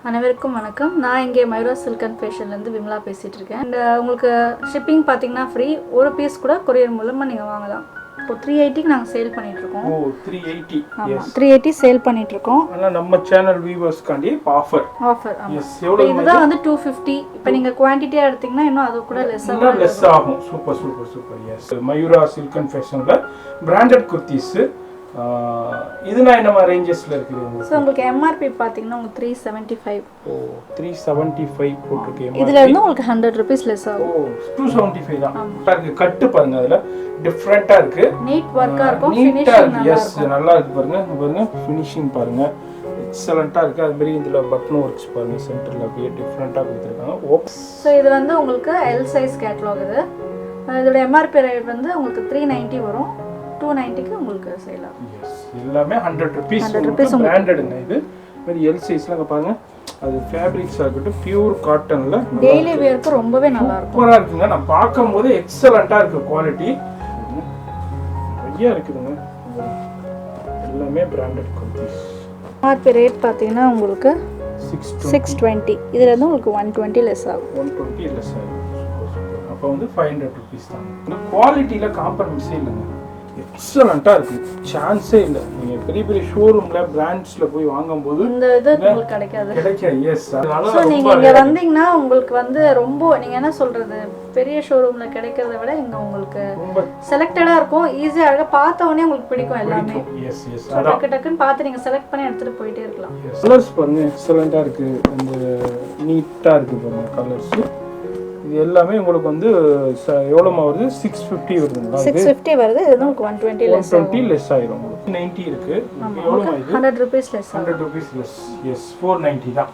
அனைவருக்கும் வணக்கம். நான் இங்கே மயூரா சில்க் அண்ட் ஃபேஷன்லேருந்து விமலா பேசிகிட்டு இருக்கேன். அண்ட் உங்களுக்கு ஷிப்பிங் பார்த்தீங்கன்னா ஃப்ரீ, ஒரு பீஸ் கூட கொரியர் மூலமாக நீங்கள் வாங்கலாம். இப்போ 380க்கு நாங்கள் சேல் பண்ணிகிட்ருக்கோம். 380. ஆமாம், 380 சேல் பண்ணிகிட்ருக்கோம். ஆனால் நம்ம சேனல் வியூவர்ஸ்க்காண்டி ஆஃபர். எவ்வளோ இதுதான் வந்து 250. இப்போ நீங்கள் குவான்டிட்டியாக எடுத்திங்கன்னா இன்னும் அது கூட லெஸ் ஆகும். Super. Yes, Mayura silk and ஃபேஷனில் பிராண்டட் குர்த்திஸு. இதுனா என்ன மாதிரி ரேஞ்சஸ்ல இருக்குது? ஸோ உங்களுக்கு எம்ஆர்பி பார்த்தீங்கன்னா உங்களுக்கு 375. 375 போட்டுருக்கு. இதுல இருந்து உங்களுக்கு 100 rupees லெஸ் ஆகும். 275 தான். பாருங்க, கட்டு பாருங்க, அதுல டிஃபரெண்டா இருக்கு. நீட் வர்க்கா இருக்கும், ஃபினிஷிங் நல்லா இருக்கு. பாருங்க ஃபினிஷிங் பாருங்க, எக்ஸலண்டா இருக்கு. அது மாதிரி இதுல பட்டன் ஒர்க்ஸ் பாருங்க, சென்டர்ல அப்படியே டிஃபரெண்டா கொடுத்திருக்காங்க. ஓப்ஸ். ஸோ இது வந்து உங்களுக்கு எல் சைஸ் கேட்டலாக். இதோட எம்ஆர்பி ரேட் வந்து உங்களுக்கு 390 வரும். 290க்கு உங்களுக்கு சேல் ஆகும். எஸ், எல்லாமே 100 rupees பிராண்டட்ங்க. இது மாதிரி எல் சைஸ்ல பாருங்க, அது ஃபேப்ரிக்ஸா இருக்கட்டும், பியூர் காட்டன்ல டெய்லி வேருக்கு ரொம்பவே நல்லா இருக்கும். சூப்பரா இருக்குங்க. நான் பாக்கும்போது எக்ஸலண்டா இருக்கு குவாலிட்டி. நிறைய இருக்குதுங்க, எல்லாமே பிராண்டட் குர்த்திஸ். எம்ஆர்பி ரேட் பாத்தீங்கன்னா உங்களுக்கு 620. இதுல இருந்து உங்களுக்கு 120 லெஸ் ஆகும். 120 லெஸ் ஆகும். அப்போ வந்து 500 rupees தான். இந்த குவாலிட்டியில காம்ப்ரமைஸே இல்லைங்க, எக்ஸலண்டா இருக்கு, சான்ஸே இல்லை. நீங்க பெரிய பெரிய ஷோரூம்ல பிராண்ட்ஸ்ல போய் வாங்கும்போது இந்த இது உங்களுக்கு கிடைக்காது. எஸ், சோ நீங்க இங்க வந்தீங்கன்னா உங்களுக்கு வந்து ரொம்ப நீங்க என்ன சொல்றது, பெரிய ஷோரூம்ல கிடைக்கிறத விட இங்க உங்களுக்கு செலக்டடா இருக்கும். ஈஸியா இருக்கு, பார்த்த உடனே உங்களுக்கு பிடிக்கும் எல்லாமே. எஸ், டக்குன்னு பார்த்து நீங்க செலக்ட் பண்ணி எடுத்துட்டு போயிட்டே இருக்கலாம். கலர்ஸ் பாருங்க, எக்ஸலண்டா இருக்கு, அந்த நீட்டா இருக்கு பாருங்க கலர்ஸ். இது எல்லாமே உங்களுக்கு வந்து எவ்வளவு வருது? 650 வருதுங்களா? 650 வருது. இது உங்களுக்கு 120 லெஸ் ஆயிரும். உங்களுக்கு 90 இருக்கு. எவ்வளவு இது? 100 rupees less. 100 rupees less. Yes, 490 தான்.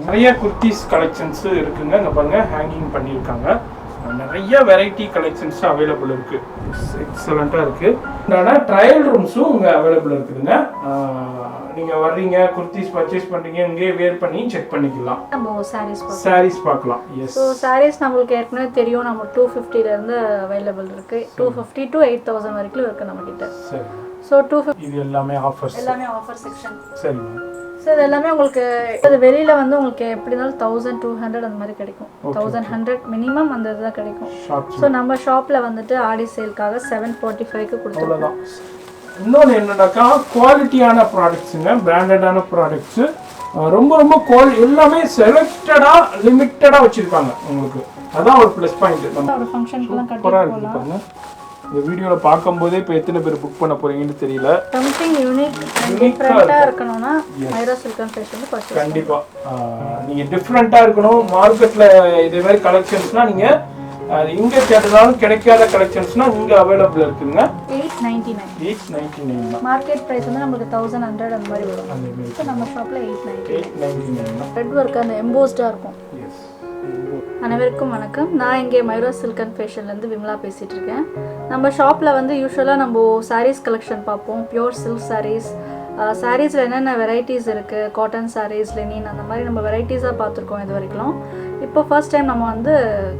நிறைய குர்த்திஸ் கலெக்ஷன்ஸ் இருக்குங்க. இங்க பாருங்க, ஹேங்கிங் பண்ணிருக்காங்க. நிறைய வெரைட்டி கலெக்ஷன்ஸ் அவைலபிள் இருக்கு. எக்ஸலண்டா இருக்கு. ட்ரையல் ரூம்ஸும் இங்க அவைலபிள் இருக்குதுங்க. நீங்க வர்றீங்க, குர்த்திஸ் பர்ச்சேஸ் பண்றீங்க, இங்கே வேர் பண்ணி செக் பண்ணிக்கலாம். நம்ம சாரீஸ் பார்க்கலாம். எஸ், சோ சாரீஸ் நமக்கு ஏற்கனவே தெரியும், நம்ம 250 ல இருந்து அவைலபிள் இருக்கு. 250 to 8000 வரைக்கும் இருக்கு நம்ம கிட்ட. சரி. சோ 250 இது எல்லாமே ஆஃபர்ஸ். எல்லாமே ஆஃபர் செக்ஷன். சரிங்க. சோ இது எல்லாமே உங்களுக்கு இது வெளியில வந்து உங்களுக்கு எப்படி இருந்தாலும் 1200 அந்த மாதிரி கிடைக்கும். 1100 மினிமம் அந்த இதுதான் கிடைக்கும். சோ நம்ம ஷாப்ல வந்துட்டு ஆடி சேல்காக 745க்கு கொடுத்துருக்கோம். இன்னொன்று என்னன்னாக்கா, குவாலிட்டியான ப்ராடக்ட்ஸுங்க, பிராண்டடான ப்ராடக்ட்ஸு, ரொம்ப எல்லாமே செலக்டடாக லிமிட்டடாக வச்சுருக்காங்க உங்களுக்கு. அதான் ஒரு ப்ளஸ் பாயிண்ட். ஒரு ஃபங்க்ஷனுக்குலாம் சூப்பராக இருக்குது பாருங்க. இந்த வீடியோவில் பார்க்கும்போதே இப்போ எத்தனை பேர் புக் பண்ண போகிறீங்கன்னு தெரியல. சம்திங் யூனிக் டிஃப்ரெண்ட்டாக இருக்கணும்னா Mayura silk and fashion first. கண்டிப்பாக நீங்கள் டிஃப்ரெண்ட்டாக இருக்கணும். மார்க்கெட்டில் இதே மாதிரி கலெக்ஷன்ஸ்னால் நீங்கள் இங்க கேட்டதாலும் கிடைக்காத கலெக்ஷன்ஸ்னா இங்க அவைலபிள் இருக்குங்க. 899 மார்க்கெட் பிரைஸ் வந்து நமக்கு 1100 அந்த மாதிரி வரும். இப்போ நம்ம ஷாப்ல 899 ரெட் வர்க் அந்த எம்போஸ்டா இருக்கும். எஸ். அனைவருக்கும் வணக்கம். நான் இங்கே மயூரா சில்க் அண்ட் ஃபேஷன்லேருந்து விமலா பேசிகிட்டு இருக்கேன். நம்ம ஷாப்பில் வந்து யூஸ்வலாக நம்ம சாரீஸ் கலெக்ஷன் பார்ப்போம். பியூர் சில்க் சாரீஸ், சாரீஸில் என்னென்ன வெரைட்டிஸ் இருக்குது, காட்டன் சாரீஸ், லெனின், அந்த மாதிரி நம்ம வெரைட்டிஸாக பார்த்துருக்கோம் இது வரைக்கும். இப்போ ஃபர்ஸ்ட் டைம் நம்ம வந்து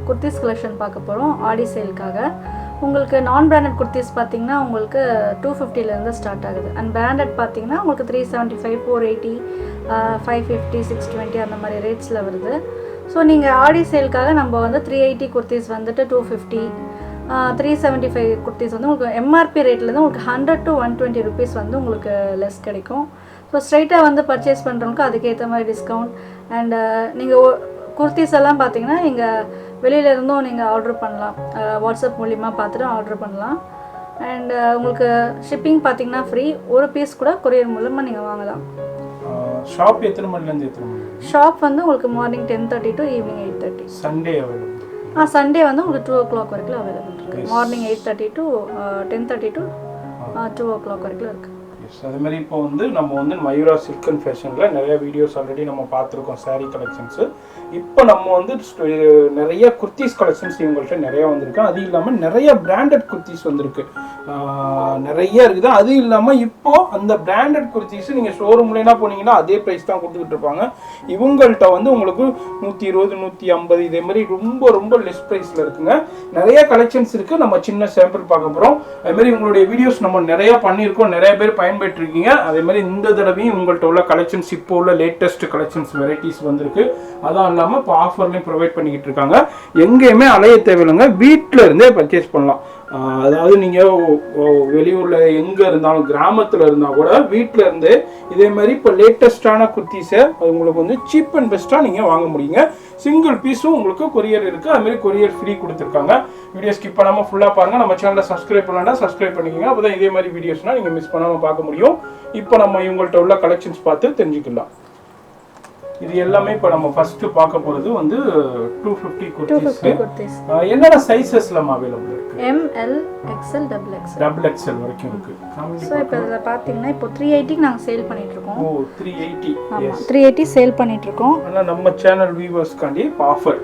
குர்த்திஸ் கலெக்ஷன் பார்க்க போகிறோம் ஆடி சேலுக்காக. உங்களுக்கு நான் பிராண்டட் குர்த்திஸ் பார்த்தீங்கன்னா உங்களுக்கு 250லேருந்து ஸ்டார்ட் ஆகுது. அண்ட் பிராண்டட் பார்த்தீங்கன்னா உங்களுக்கு 375, 480, 550, 620 அந்த மாதிரி ரேட்ஸில் வருது. ஸோ நீங்கள் ஆடி சேலுக்காக நம்ம வந்து 380 குர்த்திஸ் வந்துட்டு 250, 375 குர்த்திஸ் வந்து உங்களுக்கு எம்ஆர்பி ரேட்லேருந்து உங்களுக்கு 100 to 120 rupees வந்து உங்களுக்கு லெஸ் கிடைக்கும். ஸோ ஸ்ட்ரைட்டாக வந்து பர்ச்சேஸ் பண்ணுறவங்களுக்கு அதுக்கேற்ற மாதிரி டிஸ்கவுண்ட். அண்ட் நீங்கள் குர்த்திஸ் எல்லாம் பார்த்தீங்கன்னா நீங்கள் வெளியில இருந்தும் நீங்கள் ஆர்டர் பண்ணலாம். வாட்ஸ்அப் மூலிமா பார்த்துட்டு ஆர்டர் பண்ணலாம். அண்ட் உங்களுக்கு ஷிப்பிங் பார்த்தீங்கன்னா ஃப்ரீ, ஒரு பீஸ் கூட கொரியர் மூலமாக நீங்கள் வாங்கலாம். ஷாப் எத்தனை மணிலேருந்து எத்தனை மணி? ஷாப் வந்து உங்களுக்கு morning 10:30 to evening 8:30. Sunday available? Sunday வந்து உங்களுக்கு 2 o'clock வரைக்கும் அவைலபிள் இருக்குது. மார்னிங் 8:30 to 10:30 to 2 o'clock வரைக்கும் இருக்குது. அதே மாதிரி இப்போ வந்து நம்ம வந்து மயூரா சில்க் அண்ட் ஃபேஷனில் நிறைய வீடியோஸ் ஆல்ரெடி நம்ம பார்த்துருக்கோம் சாரீ கலெக்ஷன்ஸு. இப்போ நம்ம வந்து நிறைய குர்த்திஸ் கலெக்ஷன்ஸ் இவங்கள்ட்ட நிறையா வந்திருக்கு. அது இல்லாமல் நிறைய பிராண்டட் குர்த்திஸ் வந்திருக்கு, நிறைய இருக்குது. அது இல்லாமல் இப்போது அந்த பிராண்டட் குர்த்திஸ் நீங்கள் ஷோரூம்லாம் போனீங்கன்னா அதே ப்ரைஸ் தான் கொடுத்துக்கிட்டு இருப்பாங்க. இவங்கள்ட்ட வந்து உங்களுக்கு 120, 150 இதே மாதிரி ரொம்ப லெஸ் ப்ரைஸில் இருக்குங்க. நிறைய கலெக்ஷன்ஸ் இருக்குது. நம்ம சின்ன சாம்பிள் பார்க்க போகிறோம். அதுமாதிரி உங்களுடைய வீடியோஸ் நம்ம நிறையா பண்ணியிருக்கோம், நிறைய பேர் பயன்பெற்றிருக்கீங்க. அதே மாதிரி இந்த தடவையும் உங்கள்கிட்ட உள்ள கலெக்ஷன்ஸ் இப்போ உள்ள லேட்டஸ்ட் கலெக்ஷன்ஸ் வெரைட்டிஸ் வந்திருக்கு. அதுவும் இல்லாமல் இப்போ ஆஃபர்லையும் ப்ரொவைட் பண்ணிக்கிட்டு இருக்காங்க. எங்கேயுமே அலைய தேவையில்லைங்க, வீட்டில் இருந்தே பர்ச்சேஸ் பண்ணலாம். அதாவது நீங்கள் வெளியூரில் எங்கே இருந்தாலும் கிராமத்தில் இருந்தால் கூட வீட்டில் இருந்து இதே மாதிரி இப்போ லேட்டஸ்டான குர்த்திஸை உங்களுக்கு வந்து சீப் அண்ட் பெஸ்ட்டாக நீங்கள் வாங்க முடியுங்க. சிங்கிள் பீஸும் உங்களுக்கு கொரியர் இருக்குது, அதுமாதிரி கொரியர் ஃப்ரீ கொடுத்துருக்காங்க. வீடியோ ஸ்கிப் பண்ணாமல் ஃபுல்லாக பாருங்கள். நம்ம சேனலை சப்ஸ்கிரைப் பண்ணலாம்னா சப்ஸ்கிரைப் பண்ணிக்கோங்க, அப்போ தான் இதே மாதிரி வீடியோஸ்னால் நீங்கள் மிஸ் பண்ணாமல் பார்க்க முடியும். இப்போ நம்ம இவங்கள்ட்ட உள்ள கலெக்ஷன்ஸ் பார்த்து தெரிஞ்சுக்கலாம். இது எல்லாமே இப்போ நம்ம ஃபர்ஸ்ட் பார்க்க போகிறது வந்து 250 குர்த்திஸ். என்னென்ன சைஸஸ்லாம் அவைலபிள் இருக்கு? ML, XL, டபுள் XL வரைக்கும் இருக்கு. ஸோ இப்போ இதில் பார்த்தீங்கன்னா இப்போ 380 நாங்கள் சேல் பண்ணிட்டு இருக்கோம். ஓ 380. ஆமாம் 380 சேல் பண்ணிட்டு இருக்கோம். ஆனால் நம்ம சேனல் வியூவர்ஸ்க்காண்டி ஆஃபர்.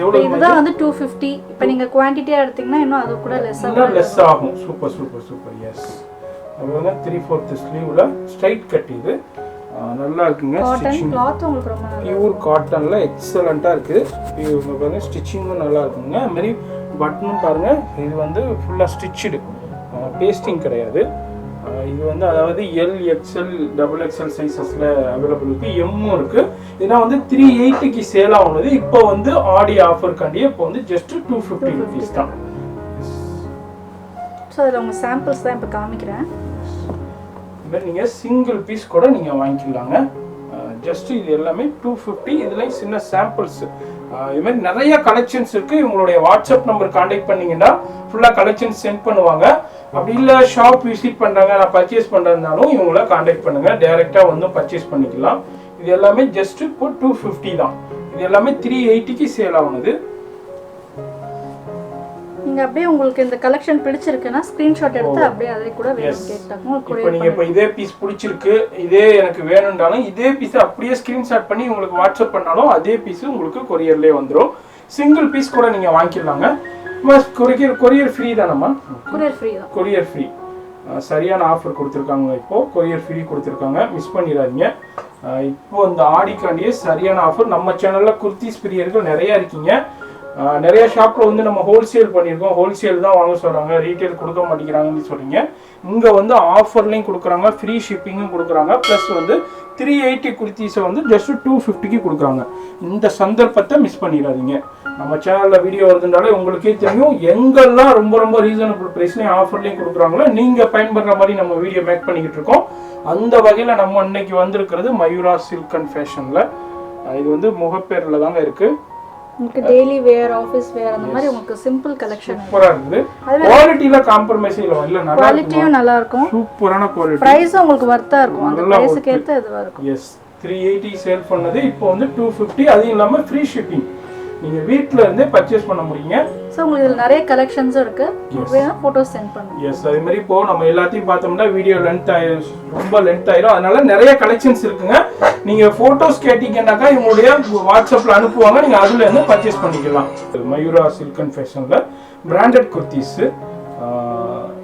எவ்வளோ இதுதான் வந்து 250. இப்போ நீங்கள் குவான்டிட்டியாக எடுத்தீங்கன்னா இன்னும் அது கூட லெஸ் ஆகும். சூப்பர். எஸ் அவ்வளோ 3/4 ஸ்லீவ்ல ஸ்ட்ரைட் கட். இது நல்லா இருக்குங்க. ஸ்டிச்சிங் கிளாத் உங்களுக்கு ரொம்ப நல்லா பியூர் காட்டன்ல எக்ஸலண்டா இருக்கு. இவங்க பாருங்க ஸ்டிச்சிங்கும் நல்லா இருக்குங்க. அது மாதிரி பட்டனும் பாருங்க, இது வந்து ஃபுல்லா ஸ்டிச்சுடு, பேஸ்டிங் கிடையாது. இது வந்து அதாவது L, XL, டபுள் XL சைஸஸ்ல அவைலபிள் இருக்கு. எம்மும் இருக்கு. இதெல்லாம் வந்து 380க்கு சேல் ஆகுனது. இப்போ வந்து ஆடி ஆஃபர் காண்டி இப்போ வந்து ஜஸ்ட் 250 rupees தான். ஸோ அதில் உங்கள் சாம்பிள்ஸ் தான் இப்போ காமிக்கிறேன். நீங்கள் சிங்கிள் பீஸ் கூட நீங்கள் வாங்கிக்கலாங்க. ஜஸ்ட் இது எல்லாமே 250. இதுல சின்ன சாம்பிள்ஸ். இது மாதிரி நிறைய கலெக்ஷன்ஸ் இருக்கு. இவங்களுடைய வாட்ஸ்அப் நம்பர் கான்டாக்ட் பண்ணீங்கன்னா ஃபுல்லா கலெக்ஷன்ஸ் சென்ட் பண்ணுவாங்க. அப்படி இல்லை ஷாப் விசிட் பண்றாங்க, நான் பர்ச்சேஸ் பண்றதுனாலும் இவங்கள கான்டாக்ட் பண்ணுங்க, டைரக்டா வந்து பர்ச்சேஸ் பண்ணிக்கலாம். இது எல்லாமே ஜஸ்ட் இப்போ 250 தான். இது எல்லாமே 380க்கு சேல் ஆகுனது. நீங்க அப்படியே உங்களுக்கு இந்த கலெக்ஷன் பிடிச்சிருக்குன்னா ஸ்கிரீன்ஷாட் எடுத்து அப்படியே அதை கூட வேணும் கேட்டாங்க. இப்போ நீங்க இப்போ இதே பீஸ் பிடிச்சிருக்கு, இதே எனக்கு வேணும்னாலும் இதே பீஸ் அப்படியே ஸ்கிரீன்ஷாட் பண்ணி உங்களுக்கு வாட்ஸ்அப் பண்ணாலும் அதே பீஸ் உங்களுக்கு கொரியர்லயே வந்துடும். சிங்கிள் பீஸ் கூட நீங்க வாங்கிக்கலாங்க. கொரியர் ஃப்ரீ தானம்மா? Courier free. சரியான ஆஃபர் கொடுத்துருக்காங்க. இப்போ கொரியர் ஃப்ரீ கொடுத்துருக்காங்க, மிஸ் பண்ணிடாதீங்க. இப்போ இந்த ஆடிக்காண்டியே சரியான ஆஃபர். நம்ம சேனல்ல குர்த்திஸ் பிரியர்கள் நிறைய இருக்கீங்க. நிறைய ஷாப்ல வந்து நம்ம ஹோல்சேல் பண்ணியிருக்கோம். ஹோல்சேல் தான் வாங்க சொல்றாங்க, ரீட்டைல் கொடுக்க மாட்டேங்கிறாங்கன்னு சொல்றீங்க. இங்க வந்து ஆஃபர்லையும் கொடுக்குறாங்க, ஃப்ரீ ஷிப்பிங்கும் கொடுக்குறாங்க. ப்ளஸ் வந்து 380 குர்த்திஸை வந்து ஜஸ்ட் 250க்கு கொடுக்குறாங்க. இந்த சந்தர்ப்பத்தை மிஸ் பண்ணிடாதீங்க. நம்ம சேனல்ல வீடியோ வருதுனாலே உங்களுக்கே தெரியும் எங்கெல்லாம் ரொம்ப ரீசனபிள் பிரைஸ்லையும் ஆஃபர்லையும் கொடுக்குறாங்களோ நீங்க பயன்படுற மாதிரி நம்ம வீடியோ மேக் பண்ணிக்கிட்டு இருக்கோம். அந்த வகையில நம்ம இன்னைக்கு வந்திருக்கிறது மயூரா சில்க் அண்ட் ஃபேஷன்ல. இது வந்து முகப்பேர்ல தாங்க இருக்கு. உங்களுக்கு டெய்லி வேர், ஆபீஸ் வேர் அந்த மாதிரி உங்களுக்கு சிம்பிள் கலெக்ஷன் சூப்பரா இருக்குது. குவாலிட்டில காம்ப்ரமைஸ் இல்ல, நல்லா குவாலிட்டியும் நல்லா இருக்கும். சூப்பரான குவாலிட்டி. பிரைஸ் உங்களுக்கு வர்த்தா இருக்கும். அந்த பிரைஸ்க்கு ஏத்த இதுவா இருக்கும். எஸ் 380 சேல் பண்ணது இப்போ வந்து 250. அது இல்லாம ஃப்ரீ ஷிப்பிங். நீங்க வீட்ல இருந்தே பர்ச்சேஸ் பண்ண முடியுங்க. சோ உங்களுக்கு இதுல நிறைய கலெக்ஷன்ஸ் இருக்கு. வேணா போட்டோஸ் சென்ட் பண்ணுங்க. எஸ் அதே மாதிரி இப்போ நம்ம எல்லாத்தையும் பார்த்தோம்னா வீடியோ லென்த் ரொம்ப லென்த் ஆயிரும். அதனால நிறைய கலெக்ஷன்ஸ் இருக்குங்க. நீங்க போட்டோஸ் கேட்டீங்கன்னாக்கா இவங்களுடைய வாட்ஸ்அப்ல அனுப்புவாங்க, நீங்க அதுல இருந்து பர்ச்சேஸ் பண்ணிக்கலாம். மயூரா சில்க் அண்ட் ஃபேஷன்ல பிராண்டட் குர்த்திஸ்.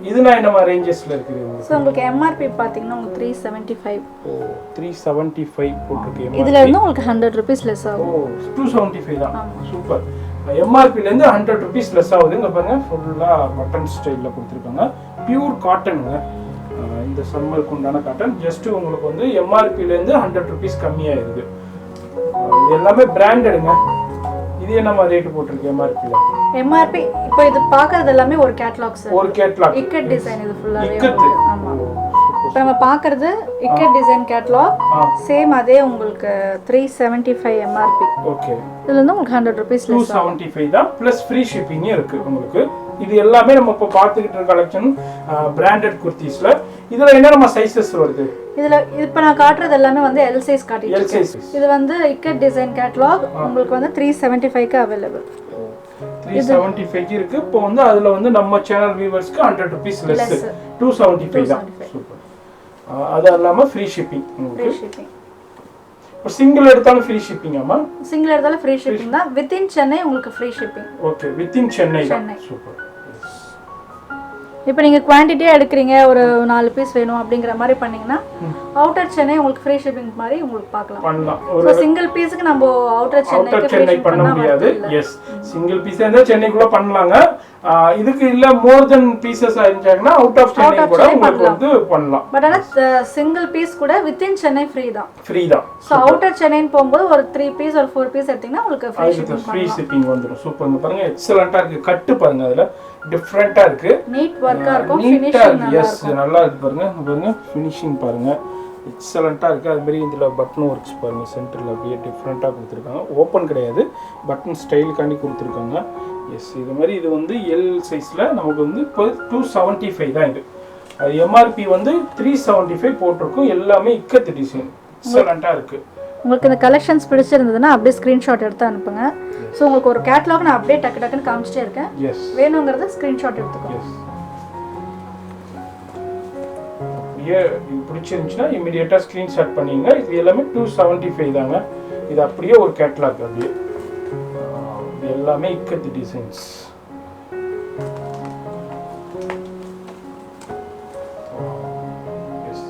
இதுனா என்ன ரேஞ்சஸ்ல இருக்குது? சோ உங்களுக்கு எம்ஆர்பி பாத்தீங்கன்னா உங்களுக்கு 375. ஓ 375 போட்டுருக்கு. இதுல இருந்து உங்களுக்கு 100 ரூபீஸ் லெஸ் ஆகும். ஓ 275 தான். சூப்பர். எம்ஆர்பில இருந்து 100 ரூபீஸ் லெஸ் ஆகுது. இங்க பாருங்க ஃபுல்லா பட்டன் ஸ்டைல்ல கொடுத்திருக்காங்க. பியூர் காட்டனுங்க. இந்த சம்மருக்கு உண்டான காட்டன். ஜஸ்ட் உங்களுக்கு வந்து எம்ஆர்பில இருந்து 100 ரூபீஸ் கம்மியாயிருது. இது எல்லாமே பிராண்டடுங்க. இது என்ன ரேட் போட்டுருக்கு எம்ஆர்பில? எம்ஆர்பி இப்போ இது பார்க்கிறது எல்லாமே ஒரு கேட்டலாக் சார். ஒரு கேட்டலாக். இக்கட் டிசைன் இது ஃபுல்லாவே. ஆமா. இப்போ நம்ம பார்க்கிறது இக்கட் டிசைன் கேட்டலாக். சேம் அதே உங்களுக்கு 375 எம்ஆர்பி. ஓகே. இதுல இருந்து உங்களுக்கு 100 ரூபீஸ் லெஸ் 275 தான் ப்ளஸ் ஃப்ரீ ஷிப்பிங் இருக்கு உங்களுக்கு. இது எல்லாமே நம்ம இப்ப பாத்துக்கிட்டு இருக்க கலெக்ஷன் பிராண்டட் குர்த்திஸ்ல. இதுல என்ன நம்ம சைஸஸ் வருது? இதுல இப்ப நான் காட்டுறது எல்லாமே வந்து L சைஸ் காட்டிட்டு இருக்கேன். இது வந்து இக்கட் டிசைன் கேட்டலாக் உங்களுக்கு வந்து 375 க்கு அவேலபிள். 375 இருக்கு. இப்போ வந்து அதுல வந்து நம்ம சேனல் வியூவர்ஸ்க்கு 100 ரூபீஸ் லெஸ் 275 தான். சூப்பர். அது இல்லாம ஃப்ரீ ஷிப்பிங் உங்களுக்கு. Free shipping. இப்போ சிங்கிள் எடுத்தாலும் ஃப்ரீ ஷிப்பிங் ஆமா? சிங்கிள் எடுத்தாலும் ஃப்ரீ ஷிப்பிங் தான். வித்தின் சென்னை உங்களுக்கு free shipping. Okay within Chennai தான். சூப்பர். இப்போ நீங்க குவாண்டிட்டியா எடுக்கறீங்க, ஒரு 4 பீஸ் வேணும் அப்படிங்கற மாதிரி பண்ணீங்கன்னா அவுட்டர் சென்னை உங்களுக்கு ஃப்ரீ ஷிப்பிங் மாதிரி உங்களுக்கு பார்க்கலாம். பண்ணலாம். ஒரு சிங்கிள் பீஸ்க்கு நம்ம அவுட்டர் சென்னைக்கு பண்ண முடியாது. எஸ் சிங்கிள் பீஸ் இருந்தா சென்னைக்குள்ள பண்ணலாங்க. இதுக்கு இல்ல மோர் தென் பீசஸ் ஆயிருந்தாங்கன்னா அவுட் ஆஃப் சென்னை கூட உங்களுக்கு வந்து பண்ணலாம். பட் ஆனா சிங்கிள் பீஸ் கூட வித்தின் சென்னை ஃப்ரீ தான். ஃப்ரீ தான். சோ அவுட்டர் சென்னைன்னு போகும்போது ஒரு 3 பீஸ் ஒரு 4 பீஸ் எடுத்தீங்கன்னா உங்களுக்கு ஃப்ரீ ஷிப்பிங் வந்துரும். சூப்பர்ங்க பாருங்க, எக்ஸலென்ட்டா இருக்கு. கட்டு பாருங்க, அதுல டிஃபரெண்டா இருக்கு, நீட் வர்க்கா இருக்கும், நீட்டா இருக்கு. எஸ் நல்லா இருக்கு பாருங்க. பாருங்க ஃபினிஷிங் பாருங்க, எக்ஸலென்ட்டா இருக்கு. அது மாதிரி இதுல பட்டன் ஒர்க்ஸ் பாருங்க, சென்டர்ல அப்படியே டிஃபரெண்டா கொடுத்துருக்காங்க. ஓப்பன் கிடையாது, பட்டன் ஸ்டைலுக்காண்டி கொடுத்துருக்காங்க. எஸ் இது மாதிரி இது வந்து எல் சைஸ்ல நமக்கு வந்து இப்போ 275 தான் இது. அது எம்ஆர்பி வந்து 375 போட்டிருக்கும். எல்லாமே இக்கத்து டிசைன், எக்ஸலென்ட்டா இருக்கு. உங்களுக்கு இந்த கலெக்ஷன்ஸ் பிடிச்சிருந்ததுன்னா அப்படியே ஸ்கிரீன்ஷாட் எடுத்து அனுப்புங்க. ஸோ உங்களுக்கு ஒரு கேட்லாக் நான் அப்படியே டக்கு டக்குன்னு காமிச்சிட்டே இருக்கேன். எஸ் வேணுங்கிறத ஸ்கிரீன்ஷாட் எடுத்துக்கோங்க. எஸ் அப்படியே இது பிடிச்சிருந்துச்சுன்னா இமீடியட்டா ஸ்கிரீன்ஷாட் பண்ணிங்க. இது எல்லாமே 275 தாங்க. இது அப்படியே ஒரு கேட்லாக், அப்படியே இது எல்லாமே இக்கத்து டிசைன்ஸ்.